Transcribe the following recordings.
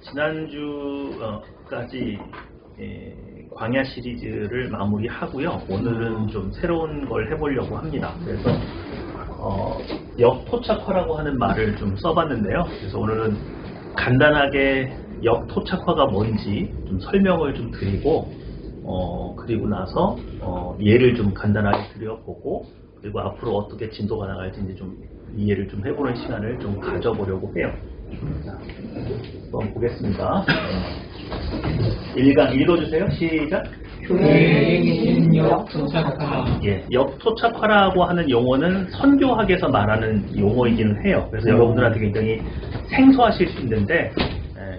지난주까지 광야 시리즈를 마무리하고요. 오늘은 좀 새로운 걸 해보려고 합니다. 그래서 역토착화라고 하는 말을 좀 써봤는데요. 그래서 오늘은 간단하게 역토착화가 뭔지 좀 설명을 좀 드리고 그리고 나서 예를 좀 간단하게 드려보고 그리고 앞으로 어떻게 진도가 나갈지 이제 좀 이해를 좀 해보는 시간을 좀 가져보려고 해요. 자, 한번 보겠습니다. 1강 읽어주세요. 시작. 교회에 계신 역토착화. 예, 역토착화라고 하는 용어는 선교학에서 말하는 용어이기는 해요. 그래서 여러분들한테 굉장히 생소하실 수 있는데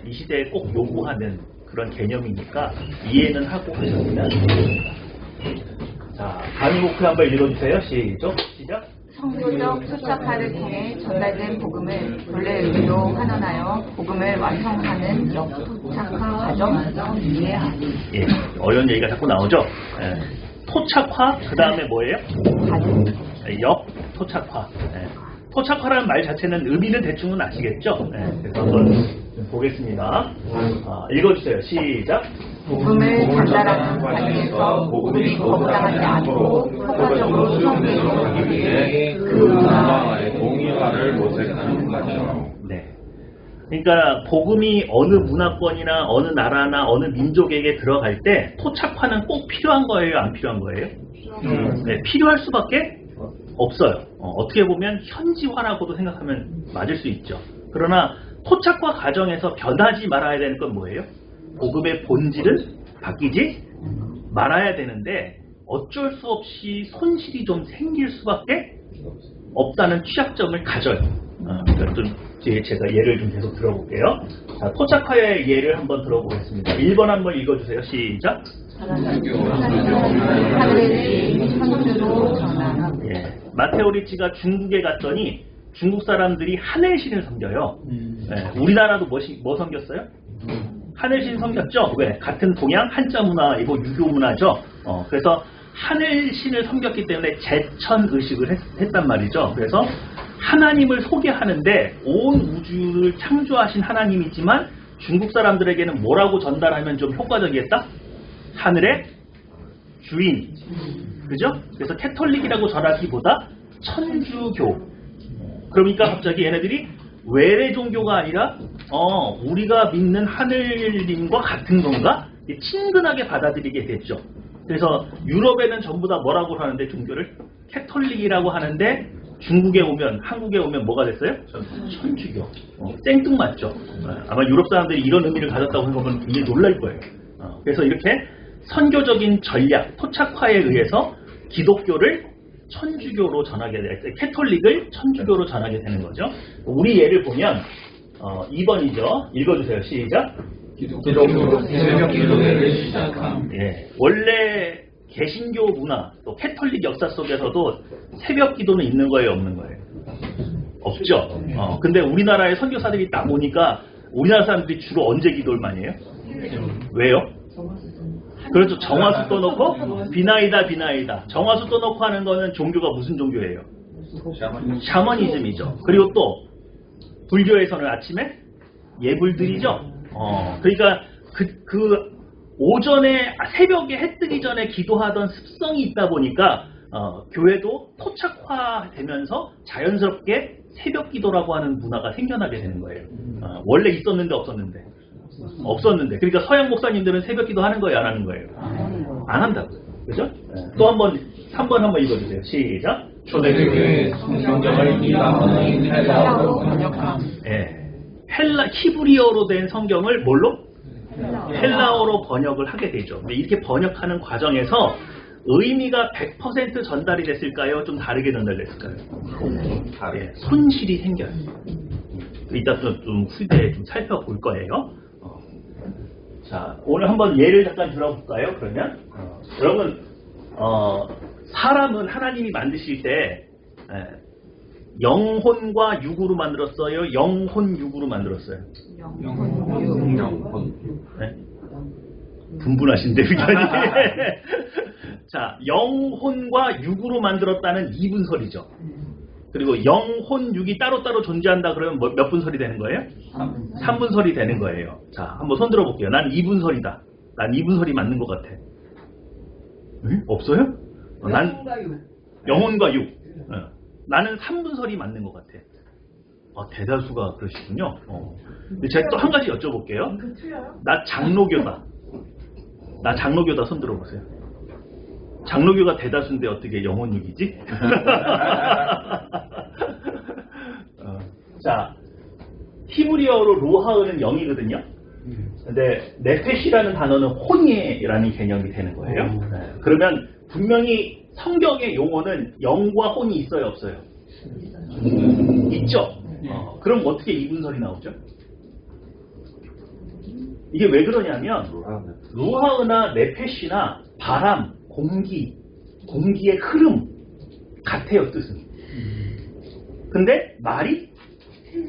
이 시대에 꼭 요구하는 그런 개념이니까 이해는 하고 하셨으면 좋겠습니다. 자, 강의 목표 한번 읽어주세요. 시작. 선교적 토착화를 통해 전달된 복음을 본래 의미로 환원하여 복음을 완성하는 역토착화 과정 이해하기. 예, 어려운 얘기가 자꾸 나오죠. 토착화 그 다음에 뭐예요? 역토착화. 토착화라는 말 자체는 의미는 대충은 아시겠죠? 그래서 한번 보겠습니다. 읽어주세요. 시작. 복음을 전달하는 과정에서 복음이 거부당하지 않고 효과적으로 수용되기 위해 그 문화와의 동일화를 모색하는 과정. 네. 그러니까 복음이 어느 문화권이나 어느 나라나 어느 민족에게 들어갈 때 토착화는 꼭 필요한 거예요? 안 필요한 거예요? 네, 필요할 수밖에 없어요. 어떻게 보면 현지화라고도 생각하면 맞을 수 있죠. 그러나 토착화 과정에서 변하지 말아야 되는 건 뭐예요? 복음의 본질은 바뀌지 말아야 되는데 어쩔 수 없이 손실이 좀 생길 수밖에 없다는 취약점을 가져요. 그러니까 좀 제가 예를 좀 계속 들어볼게요. 자, 토착화의 예를 한번 들어보겠습니다. 1번 한번 읽어주세요. 시작. 예, 마테오 리치가 중국에 갔더니 중국 사람들이 하늘신을 섬겨요. 우리나라도 뭐 섬겼어요? 하늘신 섬겼죠? 왜? 같은 동양 한자 문화이고 유교 문화죠. 그래서 하늘신을 섬겼기 때문에 제천의식을 했단 말이죠. 그래서 하나님을 소개하는데 온 우주를 창조하신 하나님이지만 중국 사람들에게는 뭐라고 전달하면 좀 효과적이겠다? 하늘의 주인. 그죠? 그래서 캐톨릭이라고 전하기보다 천주교. 그러니까 갑자기 얘네들이 외래 종교가 아니라 우리가 믿는 하늘님과 같은 건가? 친근하게 받아들이게 됐죠. 그래서 유럽에는 전부 다 뭐라고 하는데 종교를? 캐톨릭이라고 하는데 중국에 오면 한국에 오면 뭐가 됐어요? 천주교. 생뚱맞죠. 아마 유럽 사람들이 이런 의미를 가졌다고 생각하면 굉장히 놀랄 거예요. 그래서 이렇게 선교적인 전략, 토착화에 의해서 기독교를 천주교로 전하게 돼요. 캐톨릭을 천주교로 전하게 되는 거죠. 우리 예를 보면 2번이죠. 읽어주세요. 시작. 기독교 새벽 기도회를 시작함. 예, 원래 개신교 문화 또 캐톨릭 역사 속에서도 새벽 기도는 있는 거예요, 없는 거예요? 없죠. 근데 우리나라의 선교사들이 딱 오니까 우리나라 사람들이 주로 언제 기도를 많이 해요? 왜요? 그렇죠. 정화수 떠놓고 비나이다. 정화수 떠놓고 하는 거는 종교가 무슨 종교예요? 샤머니즘이죠. 그리고 또 불교에서는 아침에 예불 드리죠. 그러니까 그 오전에 새벽에 해 뜨기 전에 기도하던 습성이 있다 보니까 교회도 토착화되면서 자연스럽게 새벽 기도라고 하는 문화가 생겨나게 되는 거예요. 원래 있었는데 없었는데 그러니까 서양 목사님들은 새벽 기도 하는 거예요, 안 하는 거예요? 안 한다고요. 그죠? 또 한번 3번 한번 읽어주세요. 시작. 초대교회 성경을 이방 언어인 헬라어로 번역함. 예, 히브리어로 된 성경을 뭘로? 헬라어로 번역을 하게 되죠. 근데 이렇게 번역하는 과정에서 의미가 100% 전달이 됐을까요? 좀 다르게 전달됐을까요? 예, 손실이 생겨요. 이따 좀 후대에 좀 살펴볼 거예요. 자, 오늘 한번 예를 잠깐 들어볼까요? 그러면 여러분 사람은 하나님이 만드실 때 영혼과 육으로 만들었어요? 영혼 육으로 만들었어요? 영혼. 네? 분분하신데 의견이. 자, 영혼과 육으로 만들었다는 이분설이죠. 그리고 영, 혼, 육이 따로따로 존재한다 그러면 몇 분설이 되는 거예요? 3분설이 되는 거예요. 자, 한번 손 들어볼게요. 난 2분설이다. 난 2분설이 맞는 것 같아. 응? 없어요? 난 영혼과 육. 나는 3분설이 맞는 것 같아. 대다수가 그러시군요. 근데 제가 또 한 가지 여쭤볼게요. 나 장로교다. 나 장로교다. 손 들어보세요. 장로교가 대다수인데 어떻게 영혼육이지? 자, 히브리어로 로하흐는 영이거든요. 근데 네페시라는 단어는 혼이라는 개념이 되는 거예요. 그러면 분명히 성경의 용어는 영과 혼이 있어요, 없어요? 있죠. 그럼 어떻게 이분설이 나오죠? 이게 왜 그러냐면 로하흐나 네페시나 바람, 공기의 흐름 같아요, 뜻은. 근데 말이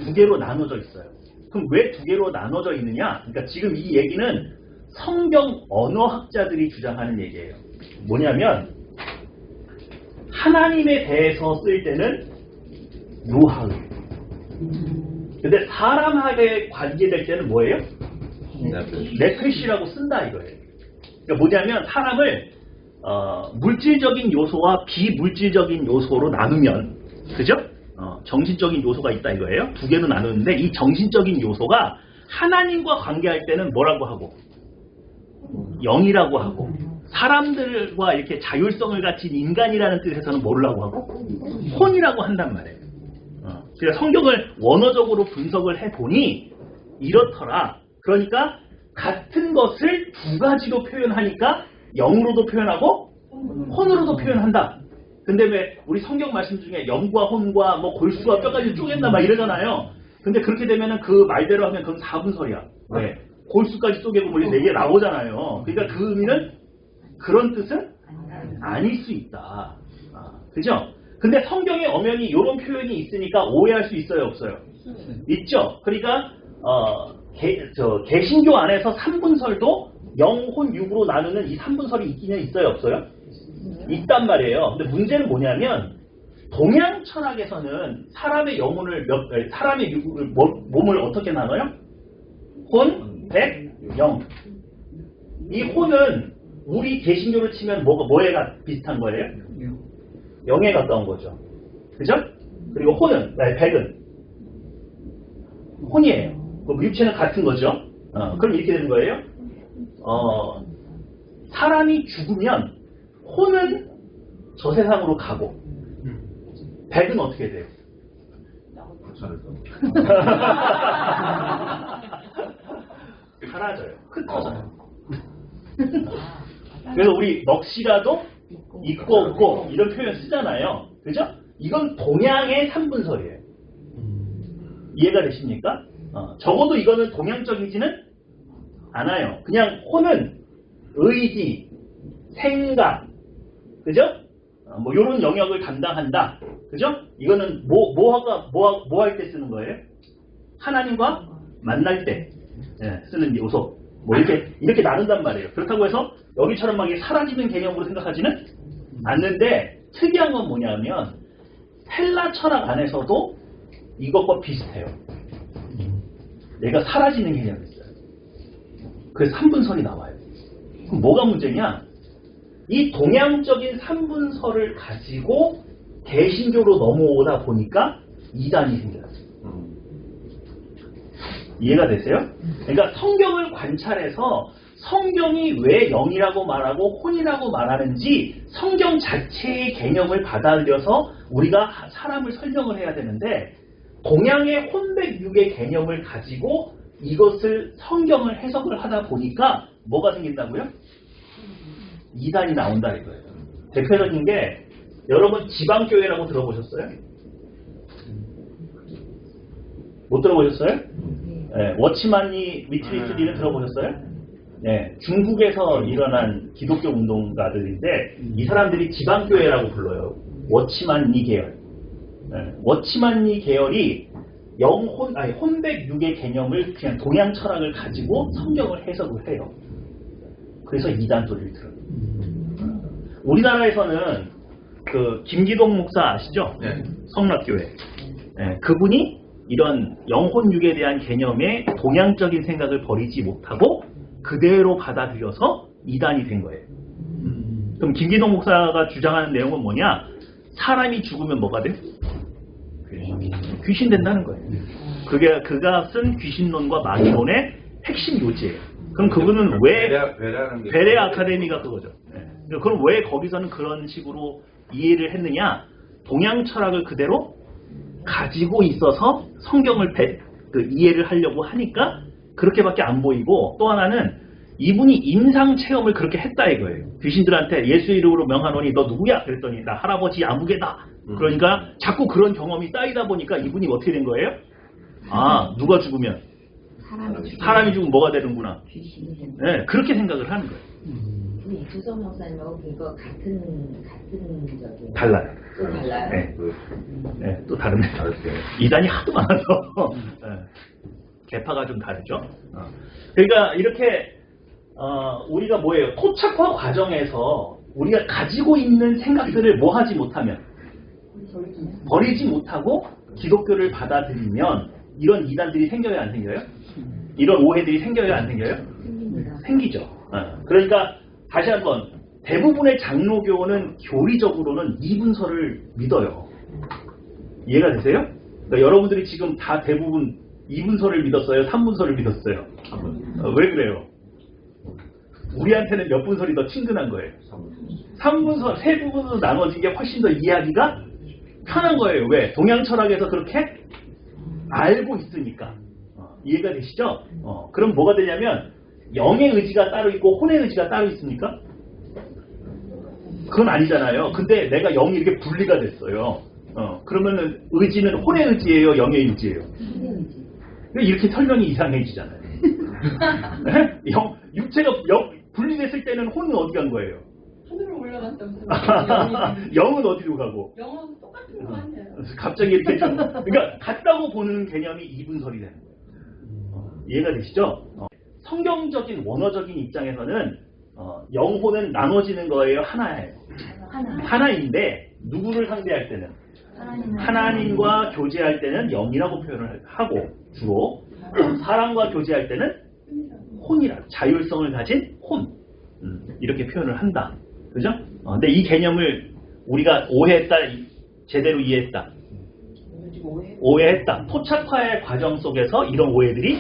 두 개로 나눠져 있어요. 그럼 왜 두 개로 나눠져 있느냐? 그러니까 지금 이 얘기는 성경 언어학자들이 주장하는 얘기예요. 뭐냐면 하나님에 대해서 쓸 때는 루하흐. 근데 사람에게 관계될 때는 뭐예요? 네페시라고 쓴다 이거예요. 그러니까 뭐냐면 사람을 물질적인 요소와 비물질적인 요소로 나누면, 그죠? 정신적인 요소가 있다 이거예요. 두 개로 나누는데 이 정신적인 요소가 하나님과 관계할 때는 뭐라고 하고? 영이라고 하고, 사람들과 이렇게 자율성을 가진 인간이라는 뜻에서는 뭐라고 하고? 혼이라고 한단 말이에요. 그래서 성경을 원어적으로 분석을 해보니 이렇더라. 그러니까 같은 것을 두 가지로 표현하니까 영으로도 표현하고 혼으로도 표현한다. 근데 왜 우리 성경 말씀 중에 영과 혼과 뭐 골수와 뼈까지 쪼갠다 막 이러잖아요. 근데 그렇게 되면은 그 말대로 하면 그건 4분설이야. 왜? 골수까지 쪼개고 뭐 4개 나오잖아요. 그러니까 그 의미는 그런 뜻은 아닐 수 있다. 그죠? 근데 성경에 엄연히 이런 표현이 있으니까 오해할 수 있어요, 없어요? 있죠. 그러니까 개신교 안에서 3분설도 영, 혼, 육으로 나누는 이 3분설이 있기는 있어요, 없어요? 있단 말이에요. 근데 문제는 뭐냐면 동양 철학에서는 사람의 영혼을 사람의 몸을 어떻게 나눠요? 혼, 백, 영. 이 혼은 우리 개신교로 치면 뭐에 비슷한 거예요? 영에 가까운 거죠. 그죠? 그리고 혼은, 백은 혼이에요. 육체는 같은 거죠. 그럼 이렇게 되는 거예요. 사람이 죽으면 혼은 저 세상으로 가고 백은 어떻게 돼요? 사라져요. 흩어져요. 그래서 우리 넋이라도 있고 없고 이런 표현 쓰잖아요. 그죠? 이건 동양의 3분설이에요. 이해가 되십니까? 적어도 이거는 동양적이지는 않아요. 그냥 혼은 의지, 생각, 그죠? 뭐 이런 영역을 담당한다. 그죠? 이거는 뭐 할 때 쓰는 거예요? 하나님과 만날 때 쓰는 요소. 뭐 이렇게 나눈단 말이에요. 그렇다고 해서 여기처럼 막 사라지는 개념으로 생각하지는 않는데, 특이한 건 뭐냐면 헬라 철학 안에서도 이것과 비슷해요. 얘가 사라지는 개념이 있어요. 그래서 3분설이 나와요. 그럼 뭐가 문제냐? 이 동양적인 3분설을 가지고 개신교로 넘어오다 보니까 이단이 생겨났어요. 이해가 되세요? 그러니까 성경을 관찰해서 성경이 왜 영이라고 말하고 혼이라고 말하는지 성경 자체의 개념을 받아들여서 우리가 사람을 설명을 해야 되는데, 동양의 혼백육의 개념을 가지고 이것을 성경을 해석을 하다 보니까 뭐가 생긴다고요? 이단이 나온다 이거예요. 대표적인 게, 여러분 지방교회라고 들어보셨어요? 못 들어보셨어요? 네, 워치만니 위트리트리는 들어보셨어요? 네, 중국에서 일어난 기독교 운동가들인데 이 사람들이 지방교회라고 불러요. 워치만니 계열. 네, 워치만니 계열이 혼백육의 개념을 그냥 동양 철학을 가지고 성경을 해석을 해요. 그래서 이단 소리를 들어요. 우리나라에서는 그 김기동 목사 아시죠? 네. 성락교회. 네, 그분이 이런 영혼육에 대한 개념의 동양적인 생각을 버리지 못하고 그대로 받아들여서 이단이 된 거예요. 그럼 김기동 목사가 주장하는 내용은 뭐냐? 사람이 죽으면 뭐가 돼? 귀신 된다는 거예요. 그게 그가 쓴 귀신론과 마귀론의 핵심 요지예요. 그럼 그분은 왜 베레 아카데미가 그거죠. 네. 그럼 왜 거기서는 그런 식으로 이해를 했느냐? 동양 철학을 그대로 가지고 있어서 성경을 이해를 하려고 하니까 그렇게밖에 안 보이고, 또 하나는 이분이 임상 체험을 그렇게 했다 이거예요. 귀신들한테 예수 이름으로 명하노니 너 누구야? 그랬더니 나 할아버지 아무개다. 그러니까 자꾸 그런 경험이 쌓이다 보니까 이분이 어떻게 된 거예요? 아, 누가 죽으면? 사람이 죽으면 뭐가 되는구나. 네, 그렇게 생각을 하는 거예요. 조성 목사님하고 그거 같은 저기 달라요. 또 달라요? 네. 네, 또 다릅니다. 이단이 하도 많아서 네. 계파가 좀 다르죠. 그러니까 이렇게 우리가 뭐예요? 토착화 과정에서 우리가 가지고 있는 생각들을 뭐 하지 못하면, 버리지 못하고 기독교를 받아들이면 이런 이단들이 생겨요, 안 생겨요? 이런 오해들이 생겨요, 안 생겨요? 생기죠. 그러니까 다시 한번, 대부분의 장로교는 교리적으로는 이분서를 믿어요. 이해가 되세요? 그러니까 여러분들이 지금 다 대부분 이분서를 믿었어요? 삼분서를 믿었어요? 왜 그래요? 우리한테는 몇 분설이 더 친근한 거예요. 3분설, 세 부분으로 나눠진 게 훨씬 더 이해하기가 편한 거예요. 왜? 동양 철학에서 그렇게 알고 있으니까. 이해가 되시죠? 그럼 뭐가 되냐면 영의 의지가 따로 있고 혼의 의지가 따로 있습니까? 그건 아니잖아요. 근데 내가 영이 이렇게 분리가 됐어요. 그러면은 의지는 혼의 의지예요? 영의 의지예요? 이렇게 설명이 이상해지잖아요. 네? 육체가 분리됐을 때는 혼은 어디 간 거예요? 하늘로 올라갔다. 영은 어디로 가고? 영은 똑같은 거 아니에요? 갑자기 이렇게 좀, 그러니까 같다고 보는 개념이 이분설이 되는 거예요. 이해가 되시죠? 성경적인 원어적인 입장에서는 영혼은 나눠지는 거예요, 하나예요. 하나인데 누구를 상대할 때는 하나님과 교제할 때는 영이라고 표현을 하고, 주로 사람과 교제할 때는 혼이라, 자율성을 가진 혼, 이렇게 표현을 한다. 그죠? 근데 이 개념을 우리가 오해했다, 제대로 이해했다. 오해했다. 토착화의 과정 속에서 이런 오해들이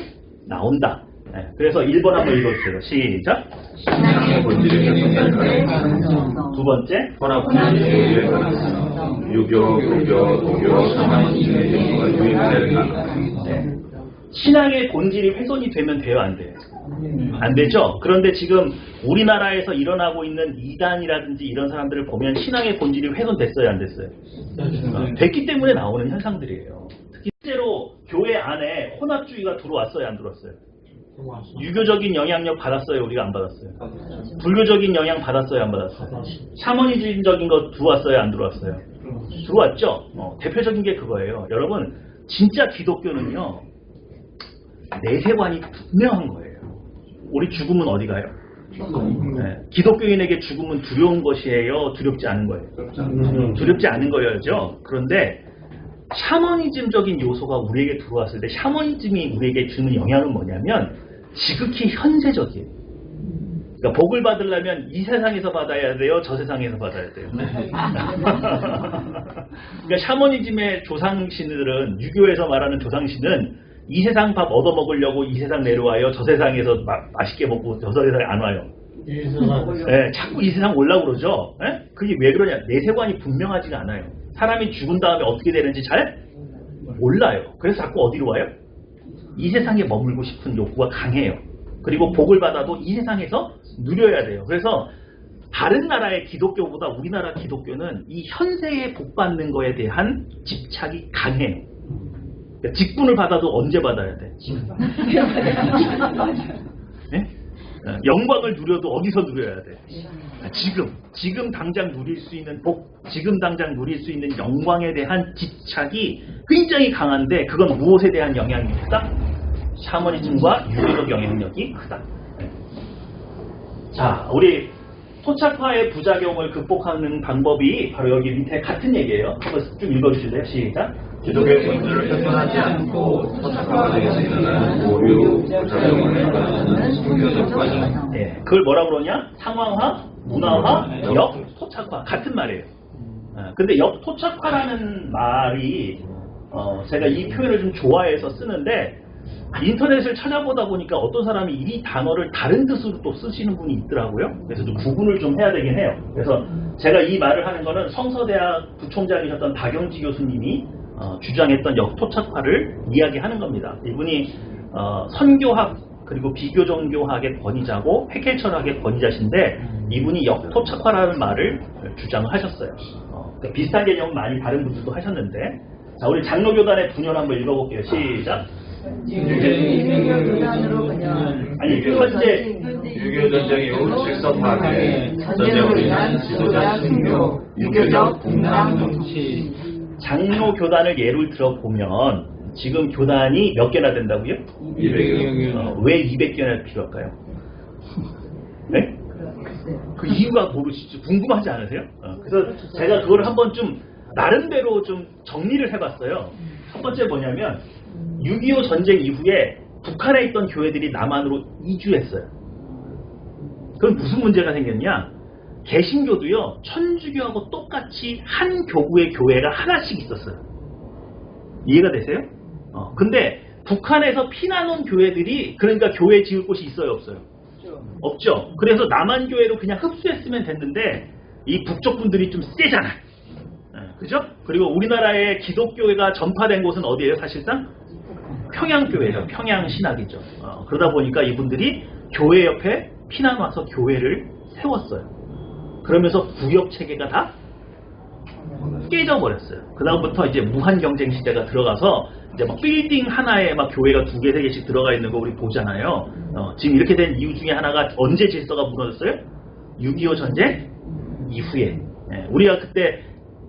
나온다. 네, 그래서 1번 한번 읽어주세요. 시작. 두 번째. 유교, 불교, 도교, 샤머니즘의 유입되는가? 네. 신앙의 본질이 훼손이 되면 돼요, 안 돼요? 안 되죠? 그런데 지금 우리나라에서 일어나고 있는 이단이라든지 이런 사람들을 보면 신앙의 본질이 훼손됐어요, 안 됐어요? 됐기 때문에 나오는 현상들이에요. 특히 실제로 교회 안에 혼합주의가 들어왔어요, 안 들어왔어요? 유교적인 영향력 받았어요, 우리가 안 받았어요? 불교적인 영향 받았어요, 안 받았어요? 샤머니즘적인 거 들어왔어요, 안 들어왔어요? 들어왔죠? 대표적인 게 그거예요. 여러분, 진짜 기독교는요, 내세관이 분명한 거예요. 우리 죽음은 어디 가요? 네. 기독교인에게 죽음은 두려운 것이에요? 두렵지 않은 거예요? 두렵지 않은 거였죠. 그런데 샤머니즘적인 요소가 우리에게 들어왔을 때 샤머니즘이 우리에게 주는 영향은 뭐냐면 지극히 현세적이에요. 그러니까 복을 받으려면 이 세상에서 받아야 돼요? 저 세상에서 받아야 돼요? 그러니까 샤머니즘의 조상신들은, 유교에서 말하는 조상신은 이 세상 밥 얻어먹으려고 이 세상 내려와요? 저 세상에서 맛있게 먹고 저 세상에 안 와요? 네, 자꾸 이 세상 오려고 그러죠? 네? 그게 왜 그러냐? 내세관이 분명하지가 않아요. 사람이 죽은 다음에 어떻게 되는지 잘 몰라요. 그래서 자꾸 어디로 와요? 이 세상에 머물고 싶은 욕구가 강해요. 그리고 복을 받아도 이 세상에서 누려야 돼요. 그래서 다른 나라의 기독교보다 우리나라 기독교는 이 현세에 복 받는 거에 대한 집착이 강해요. 그러니까 직분을 받아도 언제 받아야 돼? 네? 영광을 누려도 어디서 누려야 돼? 지금 당장 누릴 수 있는 복, 지금 당장 누릴 수 있는 영광에 대한 집착이 굉장히 강한데, 그건 무엇에 대한 영향이 크다? 샤머니즘과 유교적 영향력이 크다. 자, 우리 토착화의 부작용을 극복하는 방법이 바로 여기 밑에 같은 얘기예요. 한번 좀 읽어주실래요? 시작. 기독의 본질을 훼손하지 않고 토착화가 되게 되는 오류, 부작용을 해결하는 순교적 과정. 예, 그걸 뭐라 그러냐? 상황화, 문화화, 역토착화 같은 말이에요. 근데 역토착화라는 말이 제가 이 표현을 좀 좋아해서 쓰는데 인터넷을 찾아보다 보니까 어떤 사람이 이 단어를 다른 뜻으로 또 쓰시는 분이 있더라고요. 그래서 좀 구분을 좀 해야 되긴 해요. 그래서 제가 이 말을 하는 거는 성서대학 부총장이셨던 박영지 교수님이 주장했던 역토착화를 이야기하는 겁니다. 이분이 선교학 그리고 비교종교학의 권위자고 획일철학의 권위자신데 이분이 역토착화라는 말을 주장을 하셨어요. 그러니까 비슷한 개념 많이 다른 분들도 하셨는데 자 우리 장로교단의 분열 한번 읽어볼게요. 시작. 교단으로 아니 현재 유교 전쟁 이후 질서 파괴, 전쟁으로 인한 지도자 순교, 유교적 분당 정치. 장로교단을 예를 들어보면 지금 교단이 몇 개나 된다고요? 200여. 왜 200개나 필요할까요? 네? 그 이유가 모르시죠? 궁금하지 않으세요? 그래서 제가 그걸 한번 좀 나름대로 좀 정리를 해봤어요. 첫 번째 뭐냐면 6.25 전쟁 이후에 북한에 있던 교회들이 남한으로 이주했어요. 그럼 무슨 문제가 생겼냐? 개신교도요 천주교하고 똑같이 한 교구의 교회가 하나씩 있었어요. 이해가 되세요? 근데 북한에서 피난 온 교회들이 그러니까 교회 지을 곳이 있어요 없어요? 없죠. 그래서 남한 교회로 그냥 흡수했으면 됐는데 이 북쪽 분들이 좀 세잖아. 그죠? 그리고 우리나라의 기독교회가 전파된 곳은 어디예요 사실상? 평양교회죠. 평양신학이죠. 그러다 보니까 이분들이 교회 옆에 피난 와서 교회를 세웠어요. 그러면서 구역체계가 다 깨져버렸어요. 그 다음부터 이제 무한경쟁 시대가 들어가서 이제 막 빌딩 하나에 막 교회가 2개, 3개씩 들어가 있는 거 우리 보잖아요. 지금 이렇게 된 이유 중에 하나가 언제 질서가 무너졌어요? 6.25 전쟁 이후에. 우리가 그때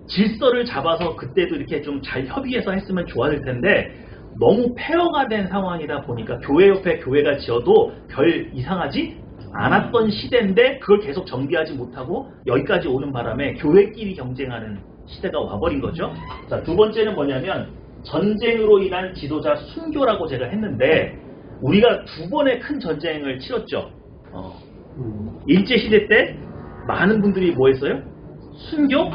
질서를 잡아서 그때도 이렇게 좀 잘 협의해서 했으면 좋았을 텐데 너무 폐허가 된 상황이다 보니까 교회 옆에 교회가 지어도 별 이상하지 않았던 시대인데 그걸 계속 정비하지 못하고 여기까지 오는 바람에 교회끼리 경쟁하는 시대가 와버린 거죠. 자, 두 번째는 뭐냐면 전쟁으로 인한 지도자 순교라고 제가 했는데 우리가 2번의 큰 전쟁을 치렀죠. 일제시대 때 많은 분들이 뭐 했어요? 순교?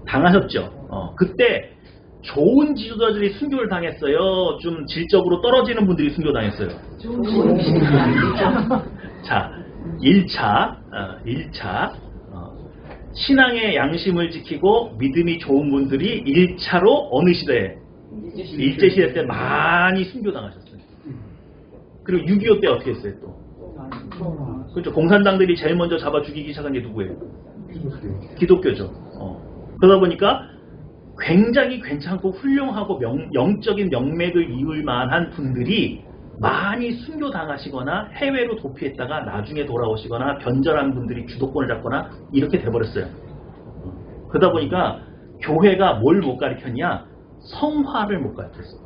당하셨죠. 그때 좋은 지도자들이 순교를 당했어요. 좀 질적으로 떨어지는 분들이 순교 당했어요. 자, 1차 신앙의 양심을 지키고 믿음이 좋은 분들이 1차로 어느 시대에? 일제시대 때 많이 순교당하셨어요. 그리고 6.25 때 어떻게 했어요 또? 그렇죠. 공산당들이 제일 먼저 잡아 죽이기 시작한 게 누구예요? 기독교죠. 그러다 보니까 굉장히 괜찮고 훌륭하고 영적인 명맥을 이을 만한 분들이 많이 순교당하시거나 해외로 도피했다가 나중에 돌아오시거나 변절한 분들이 주도권을 잡거나 이렇게 돼버렸어요. 그러다 보니까 교회가 뭘 못 가르쳤냐? 성화를 못 가르쳤어요.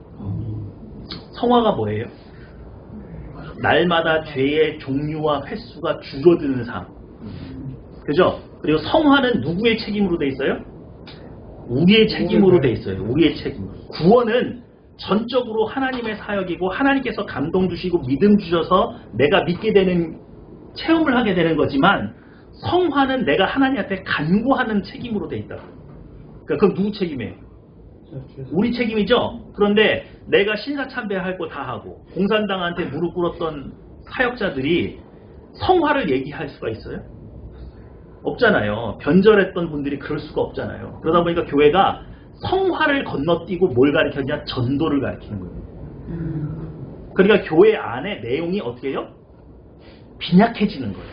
성화가 뭐예요? 날마다 죄의 종류와 횟수가 줄어드는 삶. 그죠? 그리고 성화는 누구의 책임으로 돼 있어요? 우리의 책임으로 돼 있어요. 우리의 책임. 구원은 전적으로 하나님의 사역이고 하나님께서 감동 주시고 믿음 주셔서 내가 믿게 되는 체험을 하게 되는 거지만 성화는 내가 하나님한테 간구하는 책임으로 돼 있다. 그러니까 그건 누구 책임이에요? 우리 책임이죠. 그런데 내가 신사참배할 거 다 하고 공산당한테 무릎 꿇었던 사역자들이 성화를 얘기할 수가 있어요? 없잖아요. 변절했던 분들이 그럴 수가 없잖아요. 그러다 보니까 교회가 성화를 건너뛰고 뭘 가르쳤냐? 전도를 가르치는 거예요. 그러니까 교회 안에 내용이 어떻게 해요? 빈약해지는 거예요.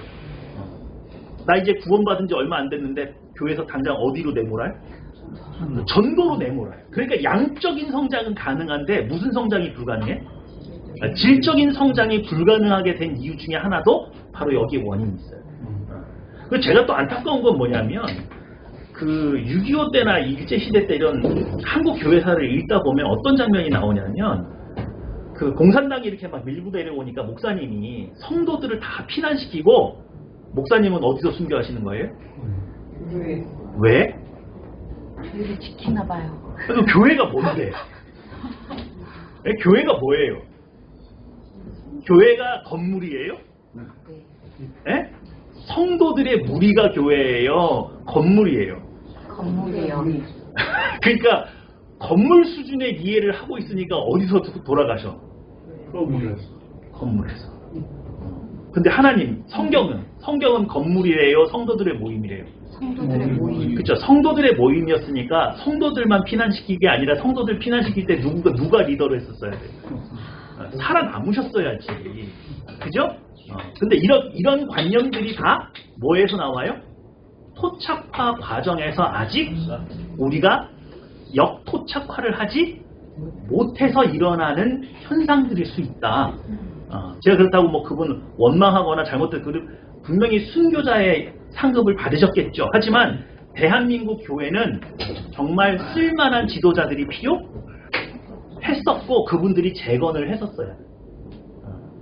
나 이제 구원받은 지 얼마 안 됐는데 교회에서 당장 어디로 내몰아요? 전도로 내몰아요. 그러니까 양적인 성장은 가능한데 무슨 성장이 불가능해? 질적인 성장이 불가능하게 된 이유 중에 하나도 바로 여기에 원인이 있어요. 제가 또 안타까운 건 뭐냐면 그 6.25 때나 일제시대 때 이런 한국 교회사를 읽다 보면 어떤 장면이 나오냐면 그 공산당이 이렇게 막 밀고 내려오니까 목사님이 성도들을 다 피난시키고 목사님은 어디서 순교하시는 거예요? 왜? 교회를 지키나 봐요. 그래도 교회가 뭔데? 네, 교회가 뭐예요? 교회가 건물이에요? 네? 성도들의 무리가 교회예요? 건물이에요? 건물이에요. 그러니까 건물 수준의 이해를 하고 있으니까 어디서 돌아가셔? 건물에서. 근데 하나님, 성경은 건물이래요? 성도들의 모임이래요? 성도들의 모임. 그렇죠. 성도들의 모임이었으니까 성도들만 피난시키는 게 아니라 성도들 피난시킬 때 누가 리더를 했었어야 돼요? 살아남으셨어야지. 그죠? 근데 이런 관념들이 다 뭐에서 나와요? 토착화 과정에서 아직 우리가 역토착화를 하지 못해서 일어나는 현상들일 수 있다. 제가 그렇다고 뭐 그분 원망하거나 분명히 순교자의 상급을 받으셨겠죠. 하지만 대한민국 교회는 정말 쓸만한 지도자들이 필요했었고 그분들이 재건을 했었어요.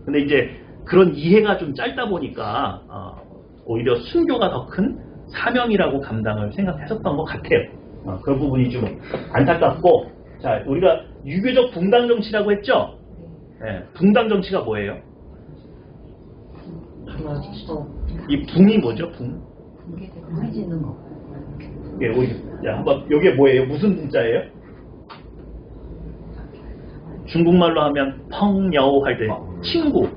근데 이제 그런 이해가 좀 짧다 보니까 오히려 순교가 더 큰 사명이라고 감당을 생각했었던 것 같아요. 그런 부분이 좀 안타깝고, 자, 우리가 유교적 붕당 정치라고 했죠? 네, 붕당 정치가 뭐예요? 이 붕이 뭐죠? 붕? 붕이 짓는 거. 예, 한번 여기에 뭐예요? 무슨 붕자예요? 중국말로 하면 펑여우 할 때 친구.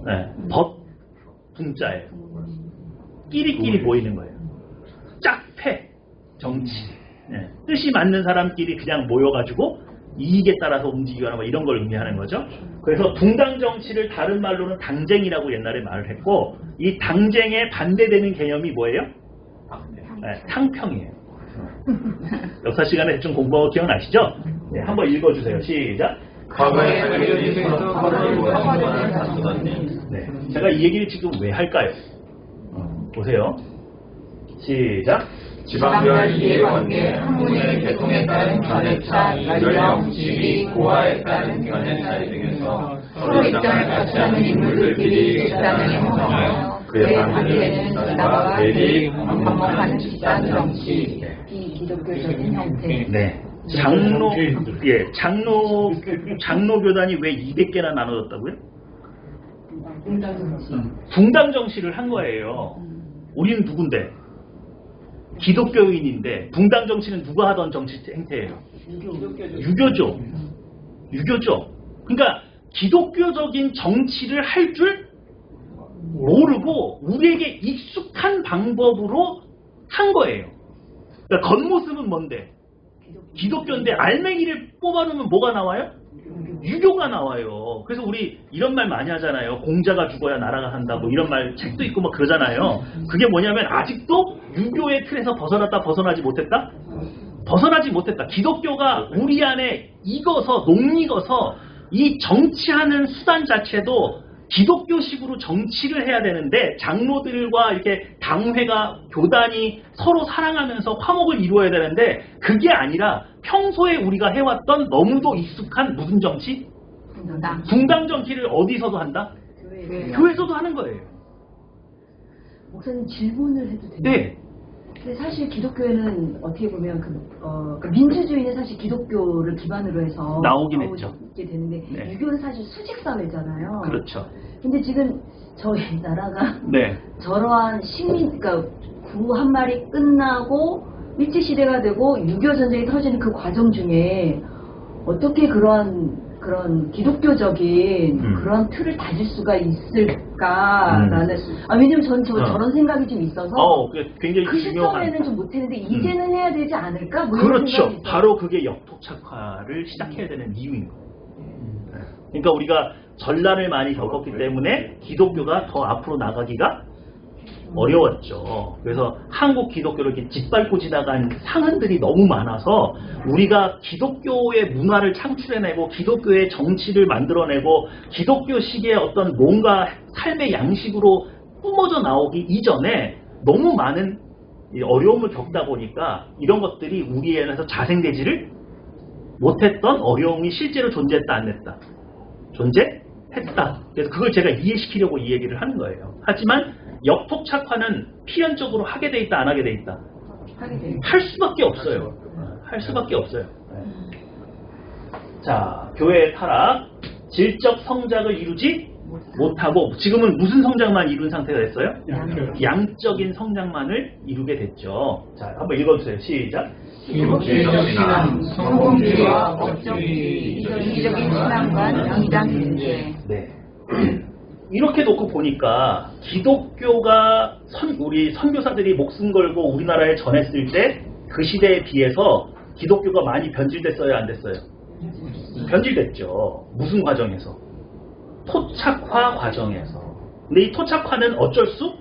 네, 벗 붕자예요. 끼리끼리 모이는 거예요. 짝패 정치. 네, 뜻이 맞는 사람끼리 그냥 모여가지고 이익에 따라서 움직이거나 뭐 이런 걸 의미하는 거죠. 그래서 붕당 정치를 다른 말로는 당쟁이라고 옛날에 말을 했고, 이 당쟁에 반대되는 개념이 뭐예요? 네, 탕평이에요. 역사 시간에 좀 공부하고 기억나시죠? 네, 한번 읽어주세요. 시작. 과거에 알려진 네, 제가 이 얘기를 지금 왜 할까요? 보세요. 시작. 지방별 이해관계, 학문의 계통에 따른 견해차, 연령, 지위, 고하에 따른 견해차이 등에서 서로 입장을 같이 하는 인물들끼리 집단을 형성하여 그에 반대되는 집단과 대립, 반목하는 집단 정치, 비기독교적인 형태. 네. 장로교단이 왜 200개나 나눠졌다고요? 붕당 정치를 한 거예요. 우리는 누군데? 기독교인인데 붕당 정치는 누가 하던 정치 행태예요? 유교죠. 그러니까 기독교적인 정치를 할 줄 모르고 우리에게 익숙한 방법으로 한 거예요. 그러니까 겉모습은 뭔데? 기독교인데 알맹이를 뽑아놓으면 뭐가 나와요? 유교가 나와요. 그래서 우리 이런 말 많이 하잖아요. 공자가 죽어야 나라가 산다고 이런 말 책도 있고 막 그러잖아요. 그게 뭐냐면 아직도 유교의 틀에서 벗어나지 못했다? 벗어나지 못했다. 기독교가 우리 안에 녹익어서 이 정치하는 수단 자체도 기독교식으로 정치를 해야 되는데 장로들과 이렇게 당회가 교단이 서로 사랑하면서 화목을 이루어야 되는데 그게 아니라 평소에 우리가 해왔던 너무도 익숙한 무슨 정치? 붕당 정치를 어디서도 한다? 교회에서도 하는 거예요. 목사님 질문을 해도 되나요? 네. 근데 사실 기독교회는 어떻게 보면 그 민주주의는 사실 기독교를 기반으로 해서 나오긴 했죠. 있게 되는데 네. 유교는 사실 수직 사회잖아요. 그렇죠. 근데 지금 저희 나라가 네. 저러한 그러니까 구 한 말이 끝나고 일제 시대가 되고 6.25 전쟁이 터지는 그 과정 중에 어떻게 그런 기독교적인 그런 틀을 다질 수가 있을까라는 왜냐면 전 저런 생각이 좀 있어서 그게 굉장히 그 중요한. 시점에는 좀 못했는데 이제는 해야 되지 않을까? 뭐 이런 그렇죠. 생각이 있어요. 바로 그게 역토착화를 시작해야 되는 이유인 거예요. 그러니까 우리가 전란을 많이 겪었기 때문에 기독교가 더 앞으로 나가기가 어려웠죠. 그래서 한국 기독교를 이렇게 짓밟고 지나간 상흔들이 너무 많아서 우리가 기독교의 문화를 창출해내고 기독교의 정치를 만들어내고 기독교식의 어떤 뭔가 삶의 양식으로 뿜어져 나오기 이전에 너무 많은 어려움을 겪다 보니까 이런 것들이 우리 안에서 자생되지를 못했던 어려움이 실제로 존재했다 안 했다? 존재했다. 그래서 그걸 제가 이해시키려고 이 얘기를 하는 거예요. 하지만 역토착화는 필연적으로 하게 돼 있다, 안 하게 돼 있다? 하게 돼요. 할 수밖에 없어요. 할 수밖에 없어요. 자, 교회의 타락, 질적 성장을 이루지 못하고 지금은 무슨 성장만 이룬 상태가 됐어요? 양적인 성장만을 이루게 됐죠. 자, 한번 읽어주세요. 시작. 기독교적 신앙, 성공주의와 법주의, 이기적인 신앙과 이단 문제. 네. 이렇게 놓고 보니까 기독교가 우리 선교사들이 목숨 걸고 우리나라에 전했을 때 그 시대에 비해서 기독교가 많이 변질됐어요, 안 됐어요? 변질됐죠. 무슨 과정에서? 토착화 과정에서. 근데 이 토착화는 어쩔 수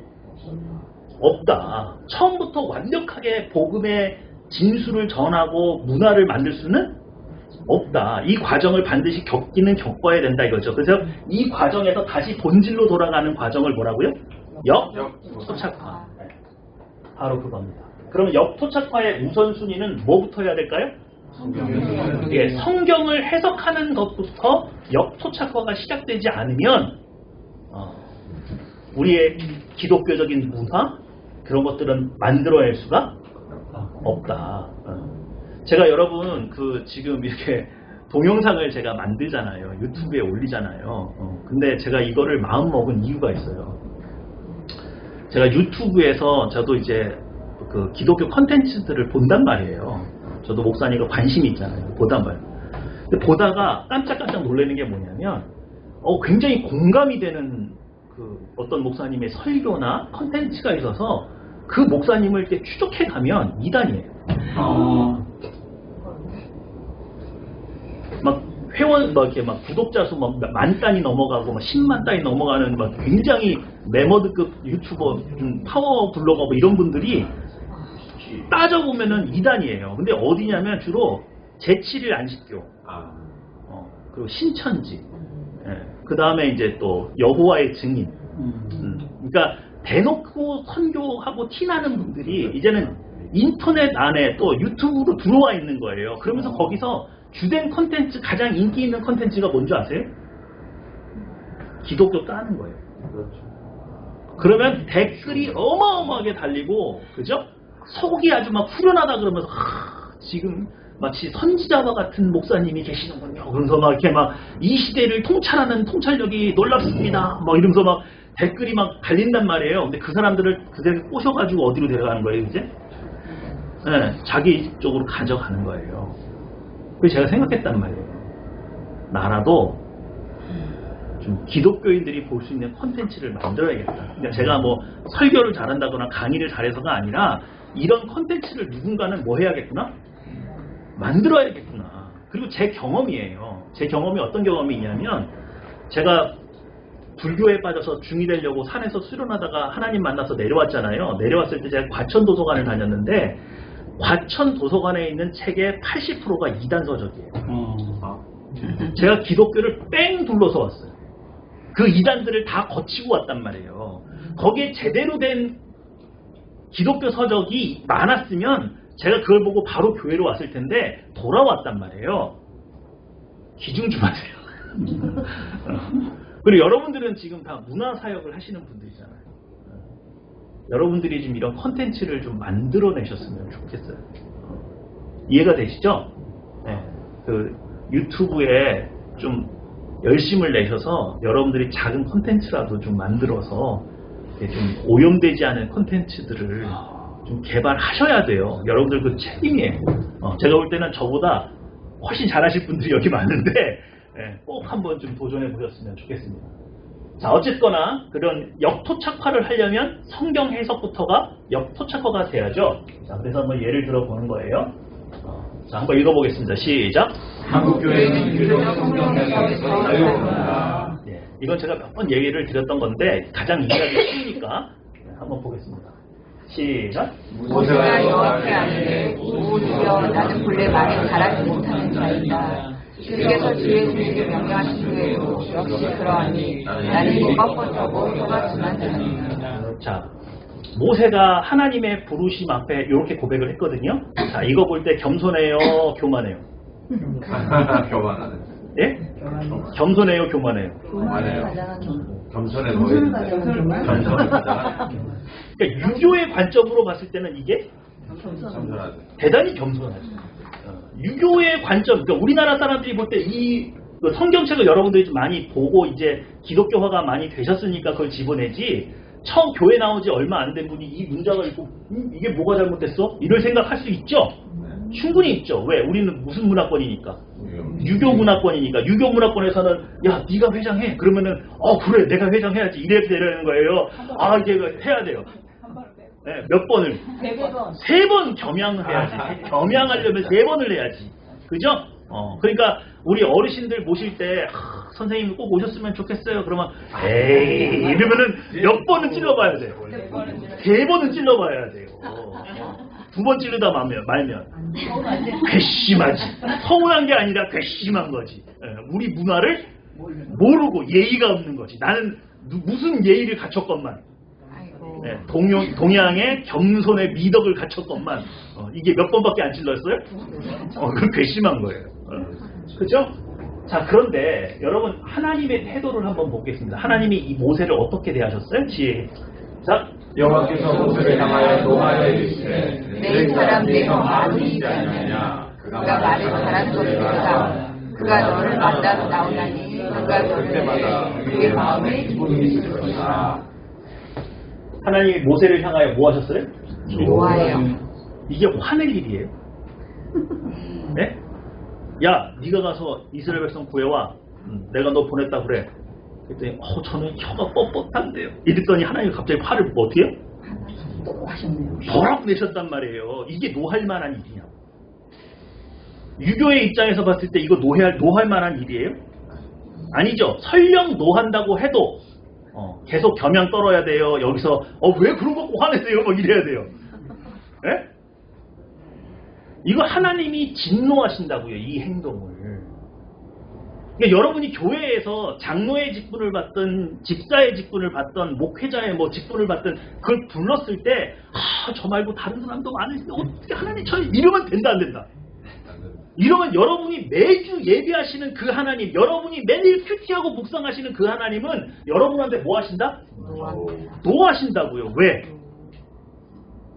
없다. 처음부터 완벽하게 복음의 진수를 전하고 문화를 만들 수는 없다. 이 과정을 반드시 겪어야 된다 이거죠. 그래서 이 과정에서 다시 본질로 돌아가는 과정을 뭐라고요? 역토착화. 네. 바로 그겁니다. 그러면 역토착화의 우선순위는 뭐부터 해야 될까요? 예, 성경을 해석하는 것부터 역토착화가 시작되지 않으면 우리의 기독교적인 문화 그런 것들은 만들어낼 수가 없다. 제가 여러분 지금 이렇게 동영상을 제가 만들잖아요. 유튜브에 올리잖아요. 근데 제가 이거를 마음 먹은 이유가 있어요. 제가 유튜브에서 저도 이제 그 기독교 컨텐츠들을 본단 말이에요. 저도 목사니까 관심이 있잖아요. 보단 말이에요. 근데 보다가 깜짝깜짝 놀라는 게 뭐냐면 굉장히 공감이 되는 그 어떤 목사님의 설교나 컨텐츠가 있어서 그 목사님을 이렇게 추적해 가면 이단이에요. 막 회원 이렇게 막 구독자 수 막 만 단위 넘어가고 막 10만 단위 넘어가는 막 굉장히 매머드급 유튜버 파워 블로거 뭐 이런 분들이 따져보면은 이단이에요. 근데 어디냐면 주로 제7일 안식교, 그리고 신천지, 그 다음에 이제 또 여호와의 증인. 그러니까 대놓고 선교하고 티나는 분들이 이제는 인터넷 안에 또 유튜브로 들어와 있는 거예요. 그러면서 거기서 주된 컨텐츠, 가장 인기 있는 컨텐츠가 뭔지 아세요? 기독교 까는 거예요. 그러면 댓글이 어마어마하게 달리고, 그죠? 속이 아주 막 후련하다 그러면서 지금 마치 선지자와 같은 목사님이 계시는군요. 그러면서 막 이렇게 막 이 시대를 통찰하는 통찰력이 놀랍습니다. 막 이러면서 막 댓글이 막 달린단 말이에요. 근데 그 사람들을 그대로 꼬셔가지고 어디로 데려가는 거예요, 이제? 네, 자기 쪽으로 가져가는 거예요. 그래서 제가 생각했단 말이에요. 나라도 좀 기독교인들이 볼 수 있는 콘텐츠를 만들어야겠다. 그러니까 제가 뭐 설교를 잘한다거나 강의를 잘해서가 아니라 이런 콘텐츠를 누군가는 뭐 해야겠구나? 만들어야겠구나. 그리고 제 경험이에요. 제 경험이 어떤 경험이냐면 제가 불교에 빠져서 중이 되려고 산에서 수련하다가 하나님 만나서 내려왔잖아요. 내려왔을 때 제가 과천 도서관을 다녔는데 과천 도서관에 있는 책의 80%가 이단 서적이에요. 제가 기독교를 뺑 둘러서 왔어요. 그 이단들을 다 거치고 왔단 말이에요. 거기에 제대로 된 기독교 서적이 많았으면 제가 그걸 보고 바로 교회로 왔을 텐데 돌아왔단 말이에요. 기중 좀 하세요. 그리고 여러분들은 지금 다 문화사역을 하시는 분들이잖아요. 여러분들이 지금 이런 컨텐츠를 좀 만들어내셨으면 좋겠어요. 이해가 되시죠? 네. 그 유튜브에 좀 열심을 내셔서 여러분들이 작은 컨텐츠라도 좀 만들어서 좀 오염되지 않은 컨텐츠들을 좀 개발하셔야 돼요. 여러분들 그 책임이에요. 제가 볼 때는 저보다 훨씬 잘하실 분들이 여기 많은데 꼭 한번 좀 도전해 보셨으면 좋겠습니다. 자, 어쨌거나 그런 역토착화를 하려면 성경 해석부터가 역토착화가 돼야죠. 자, 그래서 한번 예를 들어 보는 거예요. 자, 한번 읽어보겠습니다. 시작. 한국교회는 유교적 성경 해석에서 자유롭다. 이건 제가 몇 번 얘기를 드렸던 건데 가장 이해하기 쉬우니까 한번 보겠습니다. 시작. 모세가 여호와께 아뢰되 주여 나는 본래 말을 잘하지 못하는 자이다. 주께서 주의 종에게 명령하신 후에도 역시 그러하니 나는 꺾었다고 떠났지만 자니라. 자, 모세가 하나님의 부르심 앞에 이렇게 고백을 했거든요. 자, 이거 볼 때 겸손해요, 교만해요? 교만하는. 예? 겸손해요, 교만해요? 교만을 가장한 겸손. 겸손해 겸손을 보이는데. 가장한 교만. 겸손을 가장 그러니까 유교의 관점으로 봤을 때는 이게 겸손하죠. 대단히 겸손하죠. 유교의 관점, 그러니까 우리나라 사람들이 볼 때 이 성경책을 여러분들이 좀 많이 보고 이제 기독교화가 많이 되셨으니까 그걸 집어내지, 처음 교회 나오지 얼마 안 된 분이 이 문장을 읽고 이게 뭐가 잘못됐어? 이럴 생각할 수 있죠? 충분히 있죠. 왜? 우리는 무슨 문화권이니까? 유교 문화권이니까. 유교 문화권에서는 야 네가 회장해. 그러면은 그래 내가 회장해야지 이렇게 되는 거예요. 아 이제 해야 돼요. 네, 몇 번을? 3번 겸양을 해야지. 겸양하려면 3번을 해야지. 그죠? 그러니까 우리 어르신들 모실 때 선생님 꼭 오셨으면 좋겠어요. 그러면 에이 이러면은 몇 번은 찔러봐야 돼요. 3번은 찔러봐야 돼요. 2번 찌르다 말면 괘씸하지. 서운한 게 아니라 괘씸한 거지. 우리 문화를 모르고 예의가 없는 거지. 나는 무슨 예의를 갖췄건만, 동양의 겸손의 미덕을 갖췄건만, 이게 몇 번밖에 안 찔렀어요? 그건 괘씸한 거예요. 그죠? 자, 그런데 여러분 하나님의 태도를 한번 보겠습니다. 하나님이 이 모세를 어떻게 대하셨어요? 시작. 여호와께서 모세를 향하여 노하여 이르시되 내 사람 내가 마음이지 않느냐. 그가 말을 잘한 것보다 그가 너를 만나러 나오나니 그가 너를 때마다 그의 마음에 기쁨이 있을 것이다. 하나님이 모세를 향하여 뭐 하셨어요? 좋아해요. 이게 화낼 일이에요? 네? 야, 네가 가서 이스라엘 백성 구해와. 내가 너 보냈다 그래. 그랬더니 저는 혀가 뻣뻣한데요. 이랬더니 하나님이 갑자기 화를 어떻게 해요? 또 하셨네요. 버럭 내셨단 말이에요. 이게 노할 만한 일이냐? 유교의 입장에서 봤을 때 이거 노할 만한 일이에요? 아니죠. 설령 노한다고 해도 계속 겸양 떨어야 돼요. 여기서 왜 그런 거 화내세요? 막 이래야 돼요. 예? 이거 하나님이 진노하신다고요. 이 행동을. 그러니까 여러분이 교회에서 장로의 직분을 받든 집사의 직분을 받든 목회자의 직분을 받든 그걸 불렀을 때 저 말고 다른 사람도 많은데 어떻게 하나님 이러면 된다 안 된다? 이러면 여러분이 매주 예배하시는 그 하나님, 여러분이 매일 큐티하고 묵상하시는 그 하나님은 여러분한테 뭐 하신다? 노하신다고요. 왜?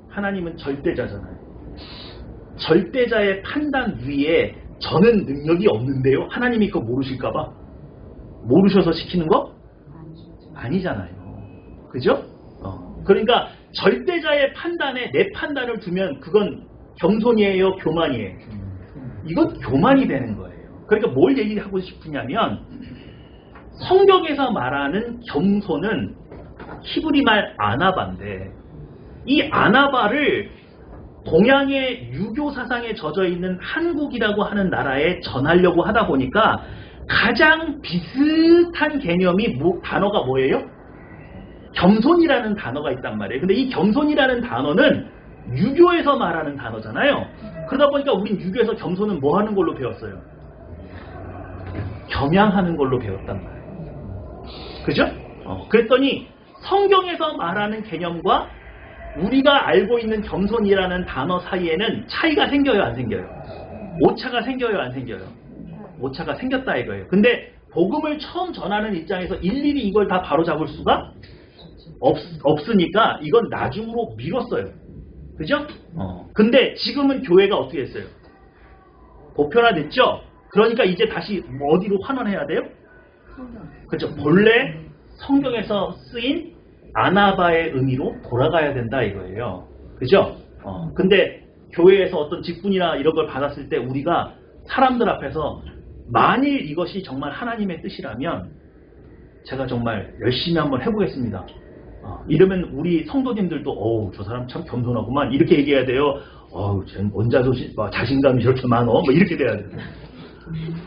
하나님은 절대자잖아요. 절대자의 판단 위에 저는 능력이 없는데요. 하나님이 그거 모르실까봐? 모르셔서 시키는 거? 아니잖아요. 그죠? 그러니까 절대자의 판단에 내 판단을 두면 그건 겸손이에요, 교만이에요? 이건 교만이 되는 거예요. 그러니까 뭘 얘기하고 싶으냐면 성경에서 말하는 겸손은 히브리 말 아나바인데 이 아나바를 동양의 유교 사상에 젖어 있는 한국이라고 하는 나라에 전하려고 하다 보니까 가장 비슷한 개념이 단어가 뭐예요? 겸손이라는 단어가 있단 말이에요. 근데 이 겸손이라는 단어는 유교에서 말하는 단어잖아요. 그러다 보니까 우린 유교에서 겸손은 뭐 하는 걸로 배웠어요? 겸양하는 걸로 배웠단 말이에요. 그죠? 그랬더니 성경에서 말하는 개념과 우리가 알고 있는 겸손이라는 단어 사이에는 차이가 생겨요, 안 생겨요? 오차가 생겨요, 안 생겨요? 오차가 생겼다 이거예요. 근데 복음을 처음 전하는 입장에서 일일이 이걸 다 바로잡을 수가 없으니까 이건 나중으로 미뤘어요. 그죠? 근데 지금은 교회가 어떻게 했어요? 보편화됐죠? 그러니까 이제 다시 어디로 환원해야 돼요? 그렇죠. 본래 성경에서 쓰인 아나바의 의미로 돌아가야 된다 이거예요. 그죠? 근데 교회에서 어떤 직분이나 이런 걸 받았을 때 우리가 사람들 앞에서 만일 이것이 정말 하나님의 뜻이라면 제가 정말 열심히 한번 해보겠습니다. 이러면 우리 성도님들도 저 사람 참 겸손하구만 이렇게 얘기해야 돼요. 쟤는 자신감이 저렇게 많어 뭐 이렇게 돼야 돼요.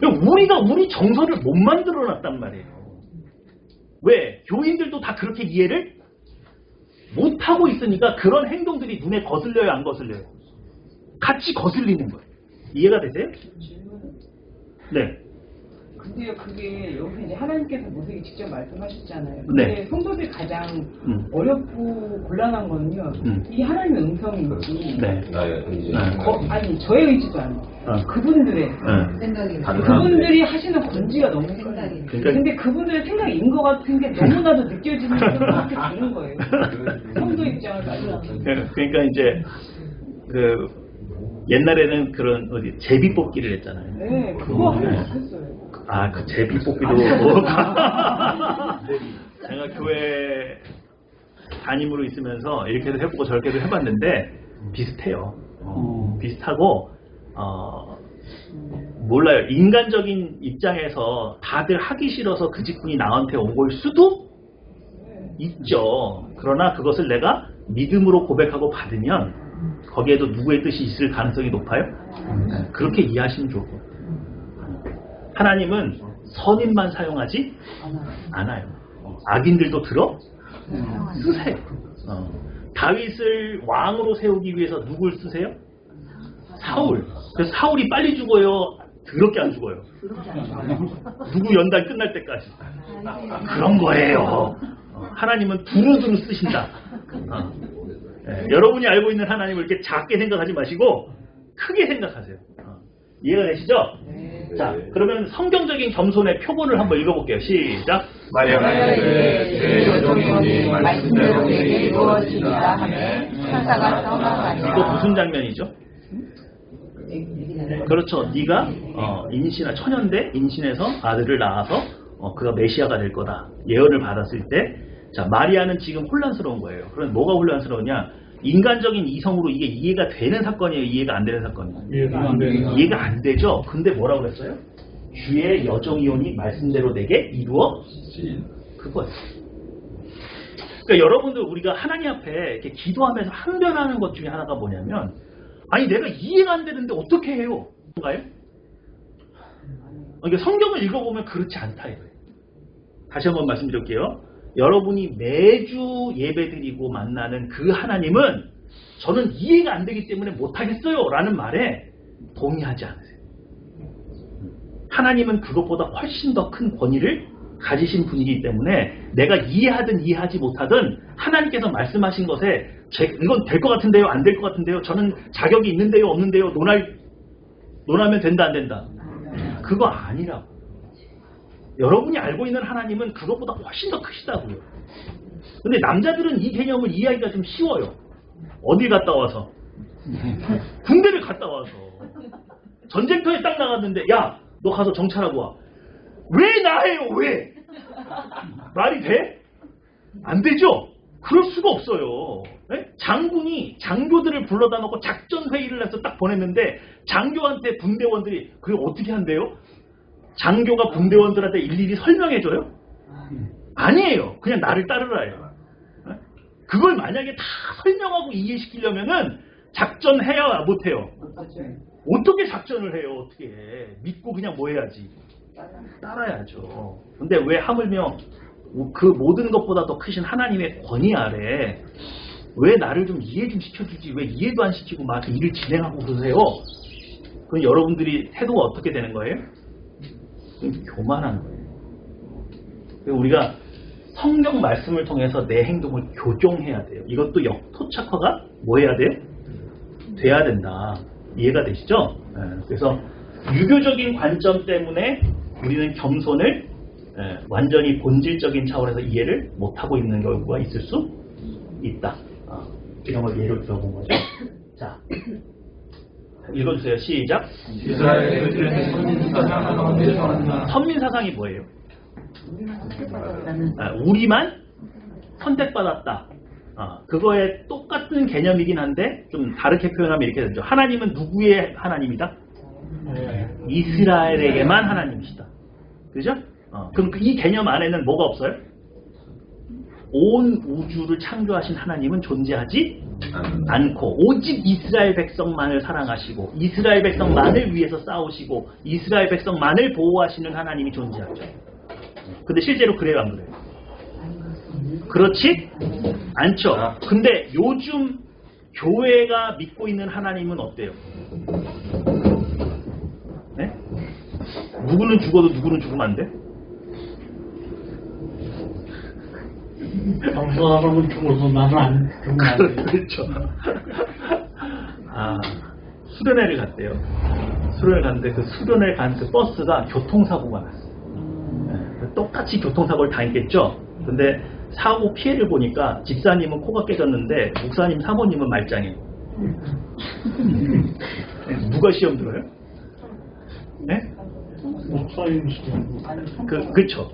우리가 우리 정서를 못 만들어놨단 말이에요. 왜? 교인들도 다 그렇게 이해를 못하고 있으니까 그런 행동들이 눈에 거슬려요, 안 거슬려요? 같이 거슬리는 거예요. 이해가 되세요? 네. 근데요, 그게 여기서 이제 하나님께서 모세에게 직접 말씀하셨잖아요. 네. 근데 성도들이 가장 어렵고 곤란한 거는요, 이 하나님의 음성인지, 네. 나의 의지. 아니, 저의 의지도 아니고, 그분들의, 생각이 다른 그분들이 하시는 건지가 너무 생각이. 그러니까- 근데 그분들의 생각인 것 같은 게 너무나도 느껴지는 게 그렇게 되는 거예요. 성도 입장을 봐서. 그러니까 이제 그 옛날에는 그런 어디 제비 뽑기를 했잖아요. 네, 그거 하면 좋겠어요. 아, 그 제비 뽑기도 제가 교회 담임으로 있으면서 이렇게도 해보고 저렇게도 해봤는데 비슷해요. 비슷하고 몰라요. 인간적인 입장에서 다들 하기 싫어서 그 직분이 나한테 온 걸 수도 있죠. 그러나 그것을 내가 믿음으로 고백하고 받으면 거기에도 누구의 뜻이 있을 가능성이 높아요. 그렇게 이해하시면 좋을 것 같아요. 하나님은 선인만 사용하지 않아요. 악인들도 들어 쓰세요. 다윗을 왕으로 세우기 위해서 누굴 쓰세요? 사울. 그래서 사울이 빨리 죽어요? 더럽게 안 죽어요? 누구 연단 끝날 때까지. 그런 거예요. 하나님은 두루두루 쓰신다. 여러분이 알고 있는 하나님을 이렇게 작게 생각하지 마시고 크게 생각하세요. 이해가 되시죠? 자, 그러면 성경적인 겸손의 표본을 한번 읽어볼게요. 시작. 마리아에게 내 여종이오니 말씀대로 내게 이루어지리라 하매 천사가 이거 떠나가니라. 무슨 장면이죠? 그렇죠. 네가 처년대 임신해서 아들을 낳아서 그가 메시아가 될 거다. 예언을 받았을 때, 자, 마리아는 지금 혼란스러운 거예요. 그럼 뭐가 혼란스러우냐? 인간적인 이성으로 이게 이해가 되는 사건이에요? 이해가 안 되는 사건이에요? 이해가 안 되죠? 근데 뭐라고 그랬어요? 주의 여종이오니 말씀대로 내게 이루어 그거예요. 그러니까 여러분들 우리가 하나님 앞에 이렇게 기도하면서 항변하는 것 중에 하나가 뭐냐면, 아니 내가 이해가 안 되는데 어떻게 해요? 뭔가요? 그러니까 성경을 읽어보면 그렇지 않다 이거예요. 다시 한번 말씀드릴게요. 여러분이 매주 예배드리고 만나는 그 하나님은 저는 이해가 안 되기 때문에 못하겠어요 라는 말에 동의하지 않으세요. 하나님은 그것보다 훨씬 더 큰 권위를 가지신 분이기 때문에 내가 이해하든 이해하지 못하든 하나님께서 말씀하신 것에 이건 될 것 같은데요? 안 될 것 같은데요? 저는 자격이 있는데요? 없는데요? 논하면 된다 안 된다? 그거 아니라고. 여러분이 알고 있는 하나님은 그것보다 훨씬 더 크시다고요. 근데 남자들은 이 개념을 이해하기가 좀 쉬워요. 어디 갔다 와서? 군대를 갔다 와서. 전쟁터에 딱 나갔는데 야, 너 가서 정찰하고 와. 왜 나해요? 왜? 말이 돼? 안 되죠? 그럴 수가 없어요. 네? 장군이 장교들을 불러다 놓고 작전회의를 해서 딱 보냈는데 장교한테 분대원들이 그게 어떻게 한대요? 장교가 분대원들한테 일일이 설명해줘요? 아니에요. 그냥 나를 따르라예요. 네? 그걸 만약에 다 설명하고 이해시키려면은 작전해야 못해요. 어떻게 작전을 해요? 어떻게 해? 믿고 그냥 뭐 해야지? 따라야죠. 근데 왜 하물며 그 모든 것보다 더 크신 하나님의 권위 아래 왜 나를 좀 이해 좀 시켜주지? 왜 이해도 안 시키고 막 일을 진행하고 그러세요? 그럼 여러분들이 태도가 어떻게 되는 거예요? 교만한 거예요. 우리가 성경 말씀을 통해서 내 행동을 교정해야 돼요. 이것도 역토착화가 뭐 해야 돼요? 돼야 된다. 이해가 되시죠? 네. 그래서 유교적인 관점 때문에 우리는 겸손을 완전히 본질적인 차원에서 이해를 못하고 있는 경우가 있을 수 있다. 이런 걸 예로 들어본 거죠. 자, 읽어주세요. 시작. 이스라엘의 선민사상 가운데서 왔나. 선민사상이 뭐예요? 우리만 선택받았다. 그거에 똑같은 개념이긴 한데 좀 다르게 표현하면 이렇게 되죠. 하나님은 누구의 하나님이다? 이스라엘에게만 하나님이시다. 그죠? 그럼 이 개념 안에는 뭐가 없어요? 온 우주를 창조하신 하나님은 존재하지 않고 오직 이스라엘 백성만을 사랑하시고 이스라엘 백성만을 위해서 싸우시고 이스라엘 백성만을 보호하시는 하나님이 존재하죠. 근데 실제로 그래요 안 그래요? 그렇지 않죠. 근데 요즘 교회가 믿고 있는 하나님은 어때요? 네? 누구는 죽어도 누구는 죽으면 안 돼? 당사람은 죽어서 나는 안 죽으면 안 돼. 그렇죠. 아, 수련회를 갔대요. 수련회 갔는데 그 수련회 간 그 버스가 교통사고가 났어요. 네, 똑같이 교통사고를 당했겠죠. 근데 사고 피해를 보니까 집사님은 코가 깨졌는데 목사님 사모님은 말짱이에요. 네, 누가 시험 들어요? 네? 목사님 시험. 그쵸.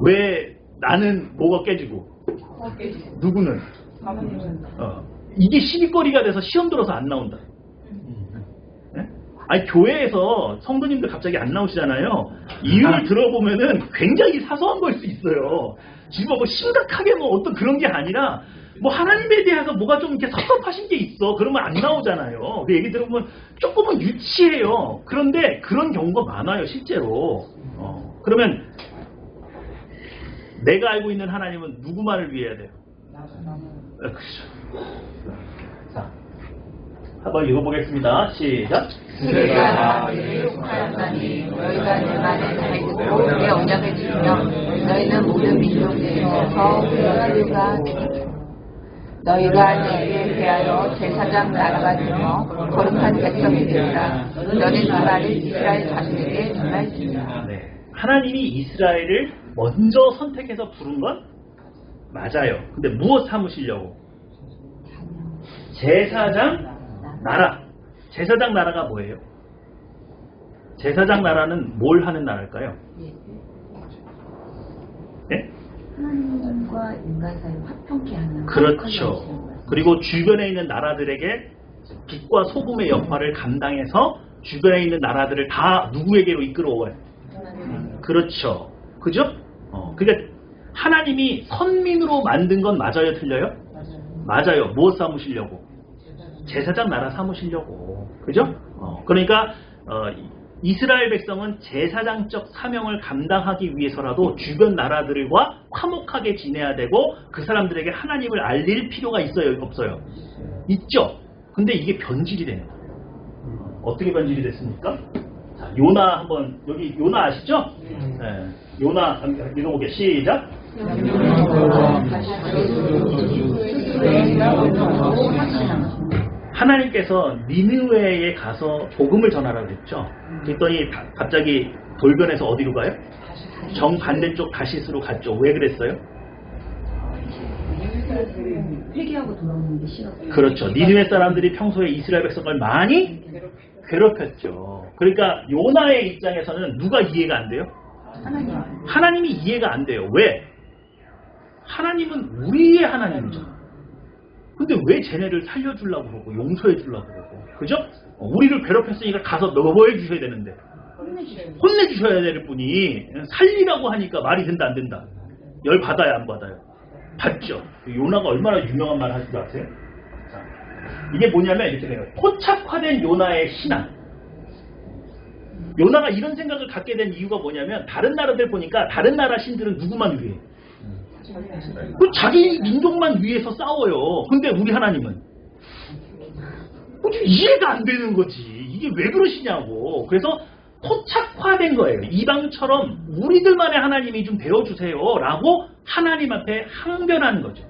왜 나는 뭐가 깨지고 누구는 이게 시비거리가 돼서 시험 들어서 안 나온다. 네? 아니 교회에서 성도님들 갑자기 안 나오시잖아요. 이유를 들어보면은 굉장히 사소한 걸 수 있어요. 지금 뭐 심각하게 뭐 어떤 그런 게 아니라 뭐 하나님에 대해서 뭐가 좀 이렇게 섭섭하신 게 있어. 그러면 안 나오잖아요. 그 얘기 들어보면 조금은 유치해요. 그런데 그런 경우가 많아요, 실제로. 그러면 내가 알고 있는 하나님은 누구만을 위해야 돼요? 그렇죠. 자, 한번 읽어보겠습니다. 시작. 내가 너희를 속하였나니 너희가 내 말을 잘 듣고 내 언약을 지키면 너희는 모든 민족 중에서 너희가 내 이를 대하여 제사장 나라가 되며 거룩한 백성이 되리라. 너는 그 말을 이스라엘 자손에게 전할지니라. 네. 하나님이 이스라엘을 먼저 선택해서 부른 건 맞아요. 근데 무엇 삼으시려고? 제사장 나라. 제사장 나라가 뭐예요? 제사장 나라는 뭘 하는 나라일까요? 네? 하나님과 인간 사이 화평케 하는. 그렇죠. 그리고 주변에 있는 나라들에게 빛과 소금의 역할을 감당해서 주변에 있는 나라들을 다 누구에게로 이끌어와요? 그렇죠. 그죠? 그러니까 하나님이 선민으로 만든 건 맞아요, 틀려요? 맞아요. 무엇 삼으시려고? 제사장 나라 삼으시려고. 그죠? 그러니까 이스라엘 백성은 제사장적 사명을 감당하기 위해서라도 주변 나라들과 화목하게 지내야 되고 그 사람들에게 하나님을 알릴 필요가 있어요, 없어요? 있죠. 근데 이게 변질이 되는 거예요. 어떻게 변질이 됐습니까? 자, 요나 한번, 여기 요나 아시죠? 네. 요나 한번 읽어보게. 시작. 하나님께서 니느웨에 가서 복음을 전하라고 했죠. 그랬더니 갑자기 돌변해서 어디로 가요? 정반대쪽 다시스로 갔죠. 왜 그랬어요? 회개하고 돌아오는 게 싫었어요. 그렇죠. 니느웨 사람들이 평소에 이스라엘 백성을 많이 괴롭혔죠. 그러니까 요나의 입장에서는 누가 이해가 안 돼요? 하나님이 이해가 안 돼요. 왜? 하나님은 우리의 하나님이죠. 근데 왜 쟤네를 살려주려고 그러고 용서해주려고 그러고, 그죠? 우리를 괴롭혔으니까 가서 너버해 주셔야 되는데 혼내주셔야 될 분이 살리라고 하니까 말이 된다 안 된다? 열 받아요 안 받아요? 받죠. 요나가 얼마나 유명한 말을 하신 줄 아세요? 자, 이게 뭐냐면 이렇게 돼요. 토착화된 요나의 신앙. 요나가 이런 생각을 갖게 된 이유가 뭐냐면 다른 나라들 보니까 다른 나라 신들은 누구만 위해? 그 자기 민족만 위해서 싸워요. 근데 우리 하나님은 이해가 안 되는 거지. 이게 왜 그러시냐고. 그래서 토착화된 거예요. 이방처럼 우리들만의 하나님이 좀 되어주세요 라고 하나님 앞에 항변하는 거죠.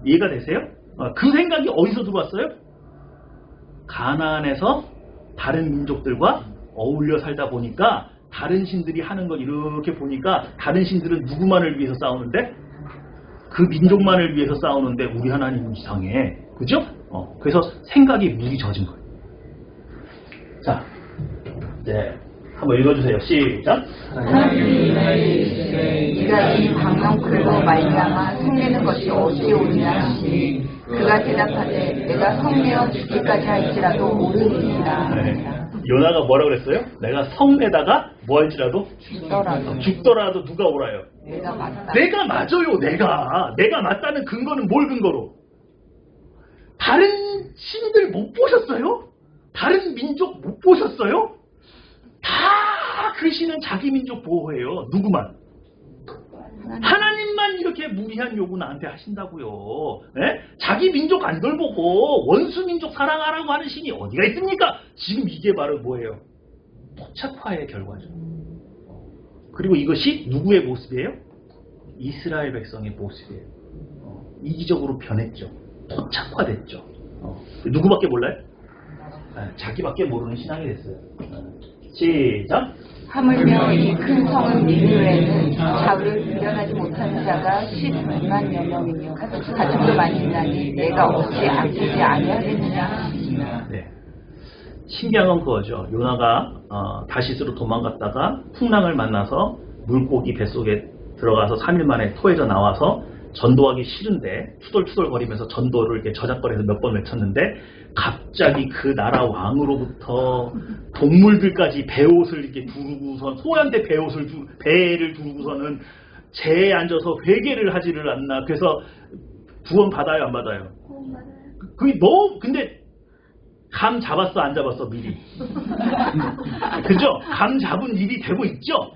이해가 되세요? 그 생각이 어디서 들어왔어요? 가나안에서 다른 민족들과 어울려 살다 보니까 다른 신들이 하는 걸 이렇게 보니까 다른 신들은 누구만을 위해서 싸우는데? 그 민족만을 위해서 싸우는데 우리 하나님은 이상해. 그죠? 그래서 생각이 물이 젖은 거예요. 자, 네, 한번 읽어주세요. 시작. 하나님이 네가 이 광명클로 말미암아 성내는 것이 어찌 옳으냐 하시니 그가 대답하되 내가 성내어 죽기까지 할지라도 모르리이다. 네. 요나가 뭐라고 그랬어요? 내가 성내다가 뭐 할지라도 죽더라도 누가 오라요? 내가 맞다. 내가 맞아요. 내가 맞다는 근거는 뭘 근거로? 다른 신들 못 보셨어요? 다른 민족 못 보셨어요? 다 그 신은 자기 민족 보호해요. 누구만? 하나님만 이렇게 무리한 요구 나한테 하신다고요. 네? 자기 민족 안 돌보고 원수 민족 사랑하라고 하는 신이 어디가 있습니까? 지금 이게 바로 뭐예요? 토착화의 결과죠. 그리고 이것이 누구의 모습이에요? 이스라엘 백성의 모습이에요. 이기적으로 변했죠. 토착화됐죠. 누구밖에 몰라요? 자기밖에 모르는 신앙이 됐어요. 시작. 하물며 이 큰 성은 니느웨는 좌우를 분별하지 못하는 자가 12만 명이며 가축도 많이 있나니 내가 어찌 아끼지 아니하겠느냐. 네. 신기한 건 그거죠. 요나가 다시스로 도망갔다가 풍랑을 만나서 물고기 뱃속에 들어가서 3일 만에 토해져 나와서 전도하기 싫은데 투덜투덜거리면서 전도를 이렇게 저작거리에서 몇 번 외쳤는데 갑자기 그 나라 왕으로부터 동물들까지 배옷을 이렇게 두르고선 소한테 배를 두르고서는 재에 앉아서 회개를 하지를 않나. 그래서 구원 받아요 안 받아요? 그게 너무 근데 감 잡았어 안 잡았어 미리? 그죠? 감 잡은 일이 되고 있죠?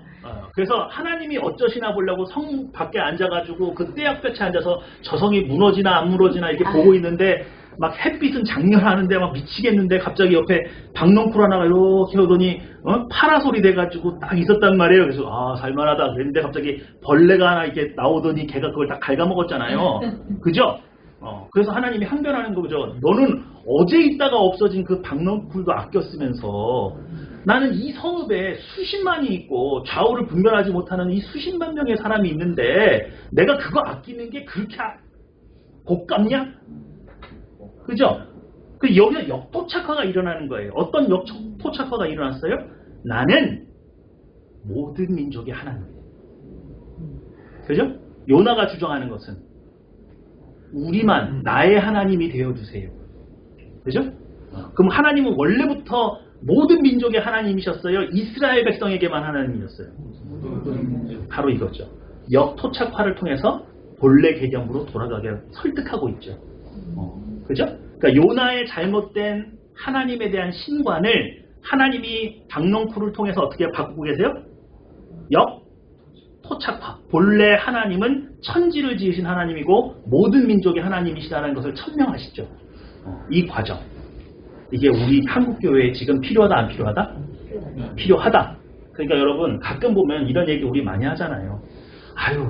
그래서 하나님이 어쩌시나 보려고 성 밖에 앉아가지고 그 떼약볕에 앉아서 저 성이 무너지나 안 무너지나 이렇게 보고 있는데 막 햇빛은 장렬하는데 막 미치겠는데 갑자기 옆에 박넝쿨 하나가 이렇게 오더니 파라솔이 돼가지고 딱 있었단 말이에요. 그래서 아 살만하다 그랬는데 갑자기 벌레가 하나 이렇게 나오더니 걔가 그걸 다 갉아먹었잖아요. 그죠? 그래서 하나님이 항변하는 거죠. 너는 어제 있다가 없어진 그 박넝쿨도 아껴 쓰면서 나는 이 성읍에 수십만이 있고 좌우를 분별하지 못하는 이 수십만 명의 사람이 있는데 내가 그거 아끼는 게 그렇게 곱깝냐? 그죠? 그 여기서 역토착화가 일어나는 거예요. 어떤 역토착화가 일어났어요? 나는 모든 민족의 하나님이에요. 그죠? 요나가 주장하는 것은 우리만 나의 하나님이 되어주세요. 그죠? 그럼 하나님은 원래부터 모든 민족의 하나님이셨어요? 이스라엘 백성에게만 하나님이셨어요? 바로 이거죠. 역토착화를 통해서 본래 개념으로 돌아가게 설득하고 있죠. 그죠? 그러니까 요나의 잘못된 하나님에 대한 신관을 하나님이 박넝쿨을 통해서 어떻게 바꾸고 계세요? 역토착화. 본래 하나님은 천지를 지으신 하나님이고 모든 민족의 하나님이시다는 것을 천명하시죠. 이 과정. 이게 우리 한국교회에 지금 필요하다 안 필요하다? 필요하다. 그러니까 여러분 가끔 보면 이런 얘기 우리 많이 하잖아요. 아유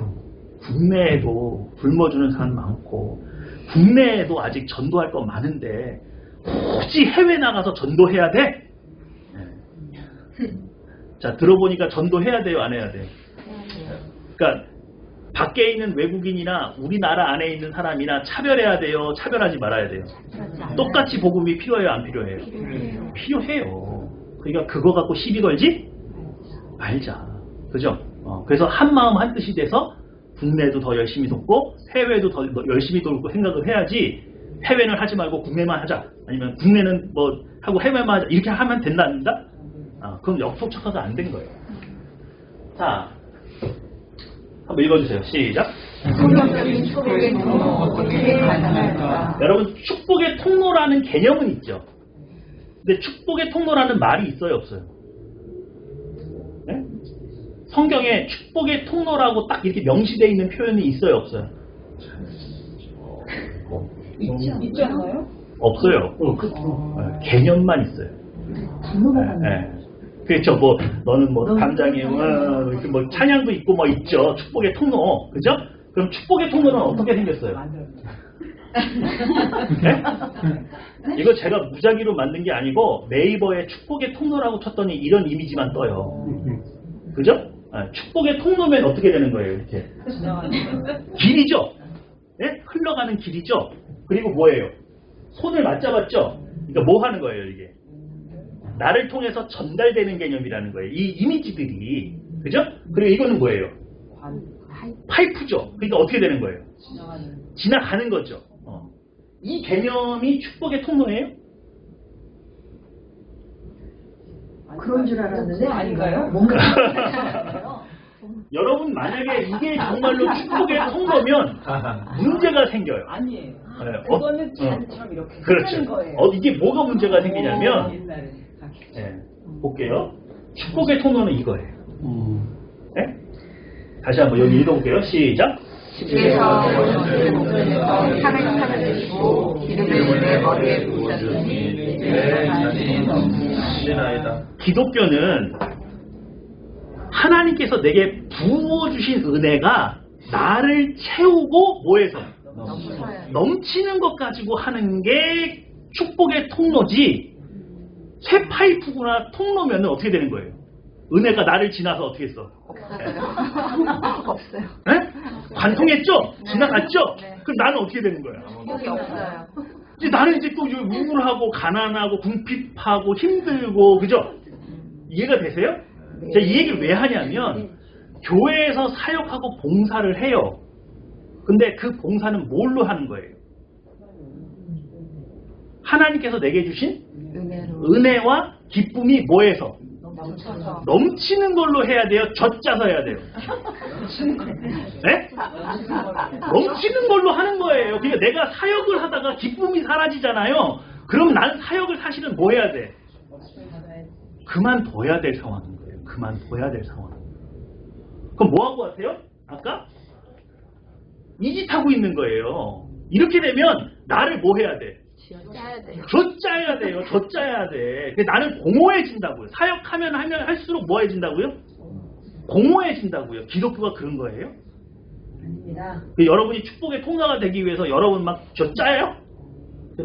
국내에도 굶어주는 사람 많고 국내에도 아직 전도할 거 많은데 굳이 해외 나가서 전도해야 돼? 자 들어보니까 전도해야 돼요 안 해야 돼요? 그러니까 밖에 있는 외국인이나 우리나라 안에 있는 사람이나 차별해야 돼요? 차별하지 말아야 돼요? 똑같이 복음이 필요해요? 안 필요해요? 필요해요. 그러니까 그거 갖고 시비 걸지 말자. 그죠? 그래서 한 마음 한 뜻이 돼서 국내에도 더 열심히 돕고 해외에도 더 열심히 돕고 생각을 해야지 해외는 하지 말고 국내만 하자. 아니면 국내는 뭐 하고 해외만 하자. 이렇게 하면 된답니다. 그럼 역토착화가 안 된 거예요. 자, 한번 읽어주세요. 시작. 성경적인 축복의 통로 어떻게 가능할까? 여러분 축복의 통로라는 개념은 있죠. 근데 축복의 통로라는 말이 있어요 없어요? 네? 성경에 축복의 통로라고 딱 이렇게 명시되어 있는 표현이 있어요 없어요? 있지 않나요? 없어요. 개념만 있어요. 네. 그렇죠. 뭐 너는 뭐 담장이에요. 이렇게 뭐 찬양도 있고 뭐 있죠. 축복의 통로, 그죠? 그럼 축복의 통로는 어떻게 생겼어요? 네? 이거 제가 무작위로 만든 게 아니고 네이버에 축복의 통로라고 쳤더니 이런 이미지만 떠요. 그죠? 축복의 통로면 어떻게 되는 거예요? 이렇게 길이죠. 네? 흘러가는 길이죠. 그리고 뭐예요? 손을 맞잡았죠. 그러니까 뭐 하는 거예요 이게? 나를 통해서 전달되는 개념이라는 거예요. 이 이미지들이. 그죠? 그리고 이거는 뭐예요? 파이프죠. 그러니까 어떻게 되는 거예요? 지나가는 거죠. 이 개념이 축복의 통로예요? 그런 줄 알았는데 아닌가요? 뭔가 여러분 만약에 이게 정말로 축복의 통로면 문제가 생겨요. 아니에요. 네, 그거는 잔처럼 이렇게 그렇죠. 하는 거예요. 이게 뭐가 문제가 생기냐면 옛날에. 볼게요. 축복의 통로는 이거예요. 네? 다시 한번 여기 읽어볼게요. 시작. 주께서 원수를 목전에서 상을 찾아주시고 기름을 내 머리에 부으셨으니 내 자신이 넘치시나이다. 기독교는 하나님께서 내게 부어주신 은혜가 나를 채우고 뭐해서 넘치는 것 가지고 하는 게 축복의 통로지. 새 파이프구나 통로면 어떻게 되는 거예요? 은혜가 나를 지나서 어떻게 했어? 없어요. 네? 관통했죠? 네. 지나갔죠? 네. 그럼 나는 어떻게 되는 거야? 여기 없어요. 이제 나는 이제 또 우울하고 가난하고 궁핍하고 힘들고 그죠? 이해가 되세요? 제가 이 얘기를 왜 하냐면 교회에서 사역하고 봉사를 해요. 근데 그 봉사는 뭘로 하는 거예요? 하나님께서 내게 주신 은혜로 은혜와 기쁨이 뭐에서? 넘쳐서 넘치는 걸로 해야 돼요? 젖짜서 해야 돼요? 네? 넘치는 걸로 하는 거예요. 그러니까 내가 사역을 하다가 기쁨이 사라지잖아요. 그럼 난 사역을 사실은 뭐 해야 돼? 그만둬야 될 상황인 거예요. 그만둬야 될 상황. 그럼 뭐 하고 하세요? 아까? 이 짓 하고 있는 거예요. 이렇게 되면 나를 뭐 해야 돼? 짜야 돼요. 젖짜야 돼요. 젖짜야 돼. 나는 공허해진다고요. 사역하면 할수록 뭐해진다고요? 공허해진다고요. 기독교가 그런 거예요? 아닙니다. 여러분이 축복의 통로가 되기 위해서 여러분 막 젖짜요?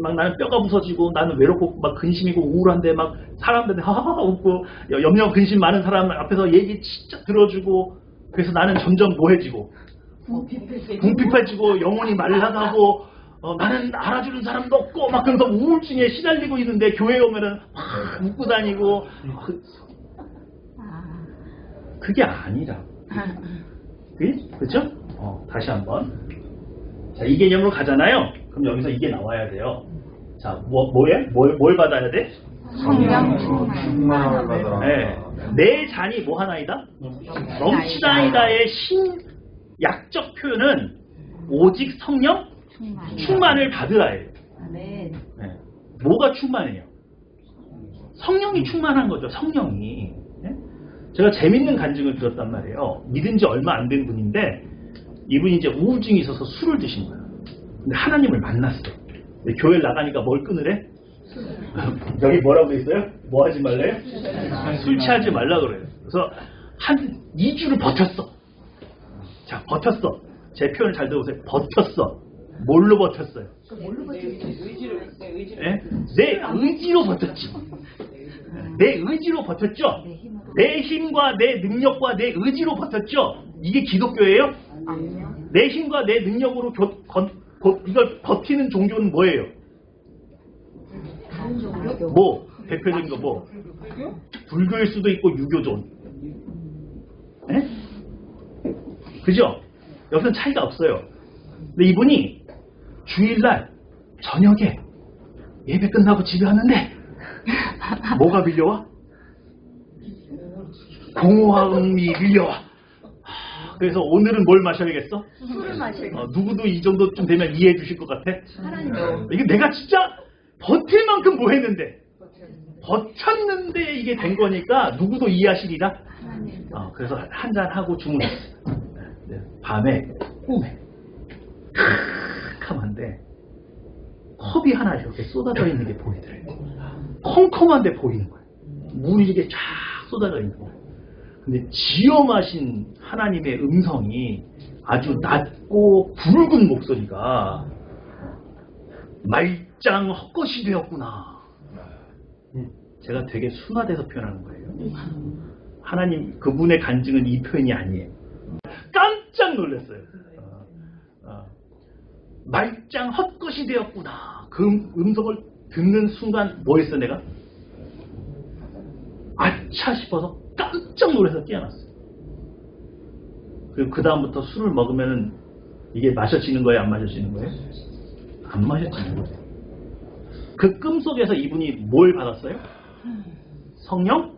막 나는 뼈가 부서지고 나는 외롭고 막 근심이고 우울한데 막 사람들한테 하하하 웃고 염려 근심 많은 사람 앞에서 얘기 진짜 들어주고 그래서 나는 점점 뭐해지고 궁핍해지고 영혼이 말라가고 나는 알아주는 사람도 없고 막 그러면서 우울증에 시달리고 있는데 교회에 오면은 막 웃고 다니고 그게 아니라 그렇죠? 다시 한번 자, 이 개념으로 가잖아요. 그럼 여기서 이게 나와야 돼요. 자, 뭘 받아야 돼? 성령 충만을 받아라. 네. 내 잔이 뭐 하나이다? 넘치다이다의 약적 표현은 오직 성령 충만을 받으라예요. 아멘. 네. 뭐가 충만해요? 성령이 충만한 거죠. 성령이. 네? 제가 재밌는 간증을 들었단 말이에요. 믿은 지 얼마 안 된 분인데 이분이 이제 우울증이 있어서 술을 드신 거예요. 근데 하나님을 만났어. 근데 교회를 나가니까 뭘 끊으래? 여기 뭐라고 돼 있어요? 뭐 하지 말래요? 술 취하지 말라 그래요. 그래서 한 2주를 버텼어. 자, 버텼어. 제 표현을 잘 들어보세요. 버텼어. 뭘로 버텼어요? 네? 내 의지로 버텼지. 내 의지로 버텼죠? 내 힘과 내 능력과 내 의지로 버텼죠? 이게 기독교예요? 내 힘과 내 능력으로 이걸 버티는 종교는 뭐예요? 뭐? 대표적인 거 뭐? 불교일 수도 있고 유교존. 네? 그죠? 여기서는 차이가 없어요. 근데 이분이 주일날 저녁에 예배 끝나고 집에 왔는데 뭐가 밀려와? 공허함이 밀려와. 그래서 오늘은 뭘 마셔야겠어? 술을 마시고 누구도 이 정도쯤 되면 이해해 주실 것 같아? 하나님도 이게 내가 진짜 버틸 만큼 뭐 했는데 버텼는데 이게 된 거니까 누구도 이해하시리라? 그래서 한잔하고 주무셨어요. 네, 밤에 꿈에 캄한데 컵이 하나 이렇게 쏟아져 있는 게 보이더래요. 컴컴한데 보이는 거예요. 물이 이렇게 쫙 쏟아져 있는 거예요. 근데 지엄하신 하나님의 음성이 아주 낮고 굵은 목소리가 말짱 헛것이 되었구나. 제가 되게 순화돼서 표현하는 거예요. 하나님 그분의 간증은 이 표현이 아니에요. 깜짝 놀랐어요. 말짱 헛것이 되었구나. 그 음성을 듣는 순간 뭐 했어 내가? 아차 싶어서 깜짝 놀라서 깨어났어요. 그리고 그 다음부터 술을 먹으면 이게 마셔지는 거예요? 안 마셔지는 거예요? 안 마셔지는 거예요. 그 꿈속에서 이분이 뭘 받았어요? 성령?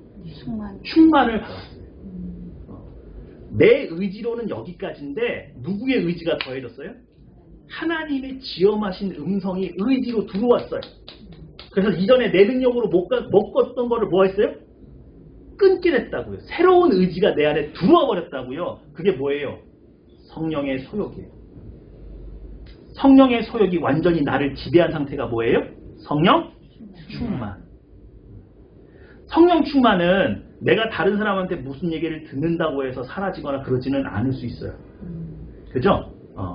충만을 받았어요. 내 의지로는 여기까지인데 누구의 의지가 더해졌어요? 하나님의 지엄하신 음성이 의지로 들어왔어요. 그래서 이전에 내 능력으로 못 걷던 거를 뭐 했어요? 끊게 됐다고요. 새로운 의지가 내 안에 들어와 버렸다고요. 그게 뭐예요? 성령의 소욕이에요. 성령의 소욕이 완전히 나를 지배한 상태가 뭐예요? 성령 충만. 성령 충만은 내가 다른 사람한테 무슨 얘기를 듣는다고 해서 사라지거나 그러지는 않을 수 있어요. 그죠?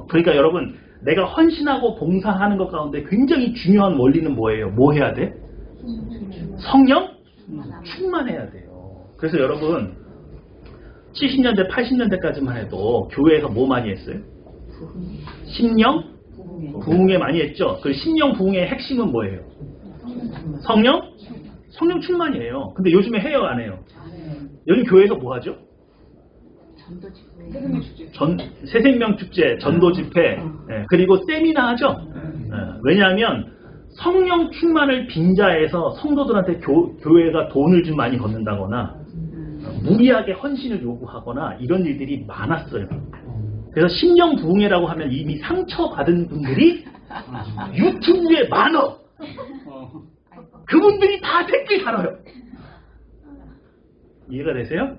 그러니까 여러분, 내가 헌신하고 봉사하는 것 가운데 굉장히 중요한 원리는 뭐예요? 뭐 해야 돼? 성령? 충만해야 돼요. 그래서 여러분, 70년대, 80년대까지만 해도 교회에서 뭐 많이 했어요? 심령? 부흥회 많이 했죠? 그 심령 부흥회의 핵심은 뭐예요? 성령? 성령 충만이에요. 근데 요즘에 해요, 안 해요? 요즘 교회에서 뭐 하죠? 새생명 축제, 전도 집회, 그리고 세미나 하죠? 왜냐하면 성령 충만을 빙자해서 성도들한테 교회가 돈을 좀 많이 걷는다거나 무리하게 헌신을 요구하거나 이런 일들이 많았어요. 그래서 심령 부흥회라고 하면 이미 상처받은 분들이 유튜브에 많어. 그분들이 다 댓글 달아요. 이해가 되세요?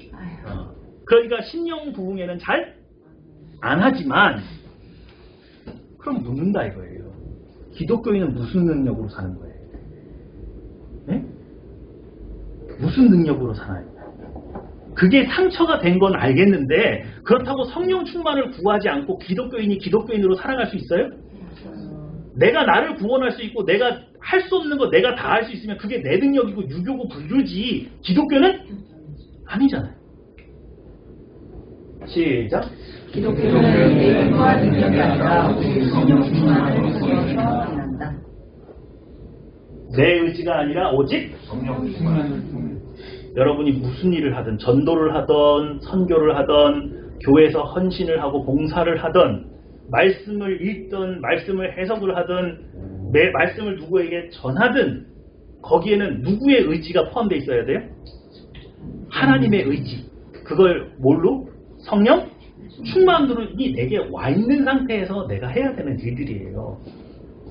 그러니까 심령 부흥회는 잘 안 하지만 그럼 묻는다 이거예요. 기독교인은 무슨 능력으로 사는 거예요? 네? 무슨 능력으로 살아요? 그게 상처가 된 건 알겠는데 그렇다고 성령 충만을 구하지 않고 기독교인이 기독교인으로 살아갈 수 있어요? 내가 나를 구원할 수 있고 내가 할 수 없는 거 내가 다 할 수 있으면 그게 내 능력이고 유교고 불교지 기독교는 아니잖아요. 시작. 기독교는 내 힘과 능력이 아니라 오직 성령 충만을 구원한다. 내 의지가 아니라 오직 성령 충만을 여러분이 무슨 일을 하든 전도를 하든 선교를 하든 교회에서 헌신을 하고 봉사를 하든 말씀을 읽든 말씀을 해석을 하든 내 말씀을 누구에게 전하든 거기에는 누구의 의지가 포함되어 있어야 돼요? 하나님의 의지. 그걸 뭘로? 성령 충만이 내게 와 있는 상태에서 내가 해야 되는 일들이에요.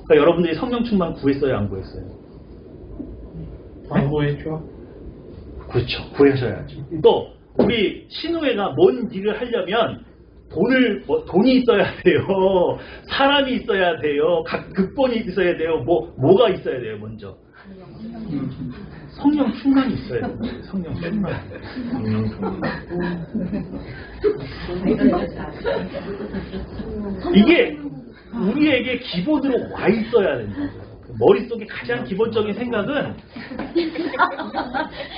그러니까 여러분들이 성령 충만 구했어요, 안 구했어요? 안 구했죠. 그렇죠. 구하셔야죠. 또 우리 신우회가 뭔 일을 하려면 돈이 있어야 돼요. 사람이 있어야 돼요. 극본이 있어야 돼요. 뭐가 있어야 돼요, 먼저? 성령 충만이 있어야 돼요. 성령 충만. 이게 우리에게 기본으로 와 있어야 된다. 머릿속에 가장 기본적인 생각은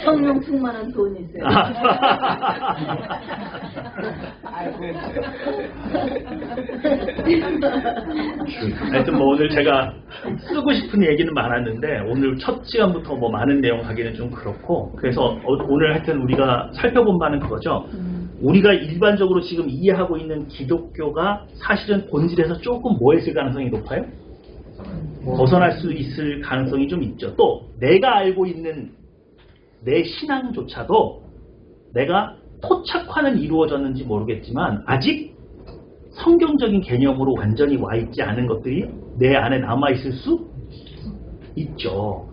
성령 충만한 돈이 있어요. 하여튼 뭐 오늘 제가 쓰고 싶은 얘기는 많았는데 오늘 첫 시간부터 뭐 많은 내용 하기는 좀 그렇고 그래서 오늘 하여튼 우리가 살펴본 바는 그거죠. 우리가 일반적으로 지금 이해하고 있는 기독교가 사실은 본질에서 조금 뭐했을 가능성이 높아요? 벗어날 수 있을 가능성이 좀 있죠. 또 내가 알고 있는 내 신앙조차도 내가 토착화는 이루어졌는지 모르겠지만 아직 성경적인 개념으로 완전히 와 있지 않은 것들이 내 안에 남아있을 수 있죠.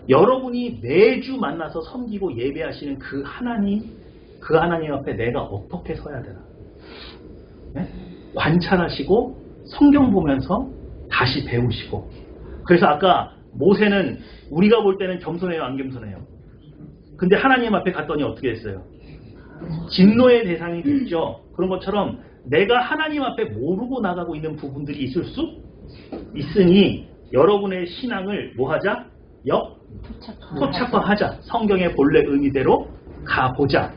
여러분이 매주 만나서 섬기고 예배하시는 그 하나님 앞에 내가 어떻게 서야 되나? 네? 관찰하시고 성경 보면서 다시 배우시고. 그래서 아까 모세는 우리가 볼 때는 겸손해요, 안 겸손해요? 근데 하나님 앞에 갔더니 어떻게 했어요? 진노의 대상이 됐죠. 그런 것처럼 내가 하나님 앞에 모르고 나가고 있는 부분들이 있을 수 있으니 여러분의 신앙을 뭐하자? 토착화하자. 성경의 본래 의미대로 가보자.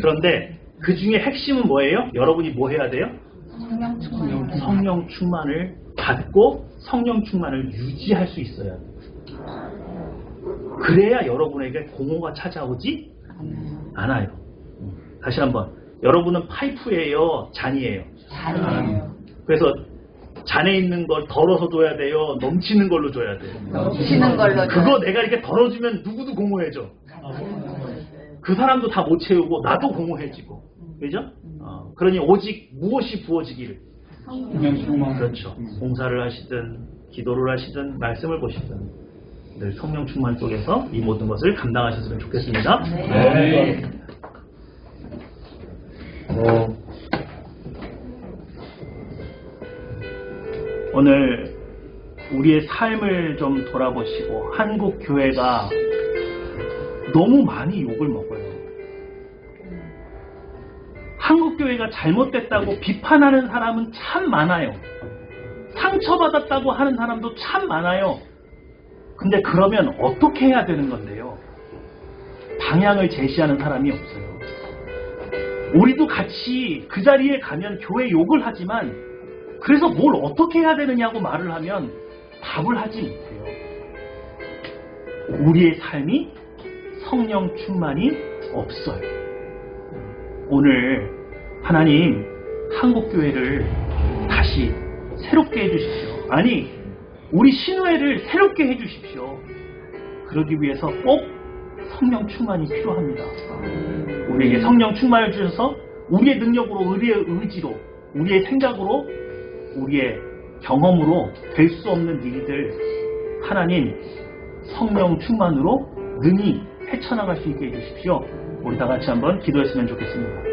그런데 그 중에 핵심은 뭐예요? 여러분이 뭐 해야 돼요? 성령 충만을 받고 성령 충만을 유지할 수 있어야 돼요. 그래야 여러분에게 공허가 찾아오지 않아요. 다시 한번. 여러분은 파이프예요? 잔이에요? 잔이에요. 그래서 잔에 있는 걸 덜어서 줘야 돼요? 넘치는 걸로 줘야 돼요? 넘치는 걸로. 그거 내가 이렇게 덜어주면 누구도 공허해져. 그 사람도 다 못 채우고 나도 공허해지고. 그죠? 그러니 오직 무엇이 부어지기를. 그렇죠. 봉사를 하시든 기도를 하시든 말씀을 보시든 늘 성령 충만 속에서 이 모든 것을 감당하셨으면 좋겠습니다. 네. 오늘 우리의 삶을 좀 돌아보시고 한국 교회가 너무 많이 욕을 먹어요. 한국교회가 잘못됐다고 비판하는 사람은 참 많아요. 상처받았다고 하는 사람도 참 많아요. 근데 그러면 어떻게 해야 되는 건데요? 방향을 제시하는 사람이 없어요. 우리도 같이 그 자리에 가면 교회 욕을 하지만 그래서 뭘 어떻게 해야 되느냐고 말을 하면 답을 하지 못해요. 우리의 삶이 성령 충만이 없어요. 오늘 하나님 한국교회를 다시 새롭게 해주십시오. 아니 우리 신우회를 새롭게 해주십시오. 그러기 위해서 꼭 성령 충만이 필요합니다. 우리에게 성령 충만을 주셔서 우리의 능력으로, 우리의 의지로, 우리의 생각으로, 우리의 경험으로 될 수 없는 일들 하나님 성령 충만으로 능히 헤쳐나갈 수 있게 해주십시오. 우리 다 같이 한번 기도했으면 좋겠습니다.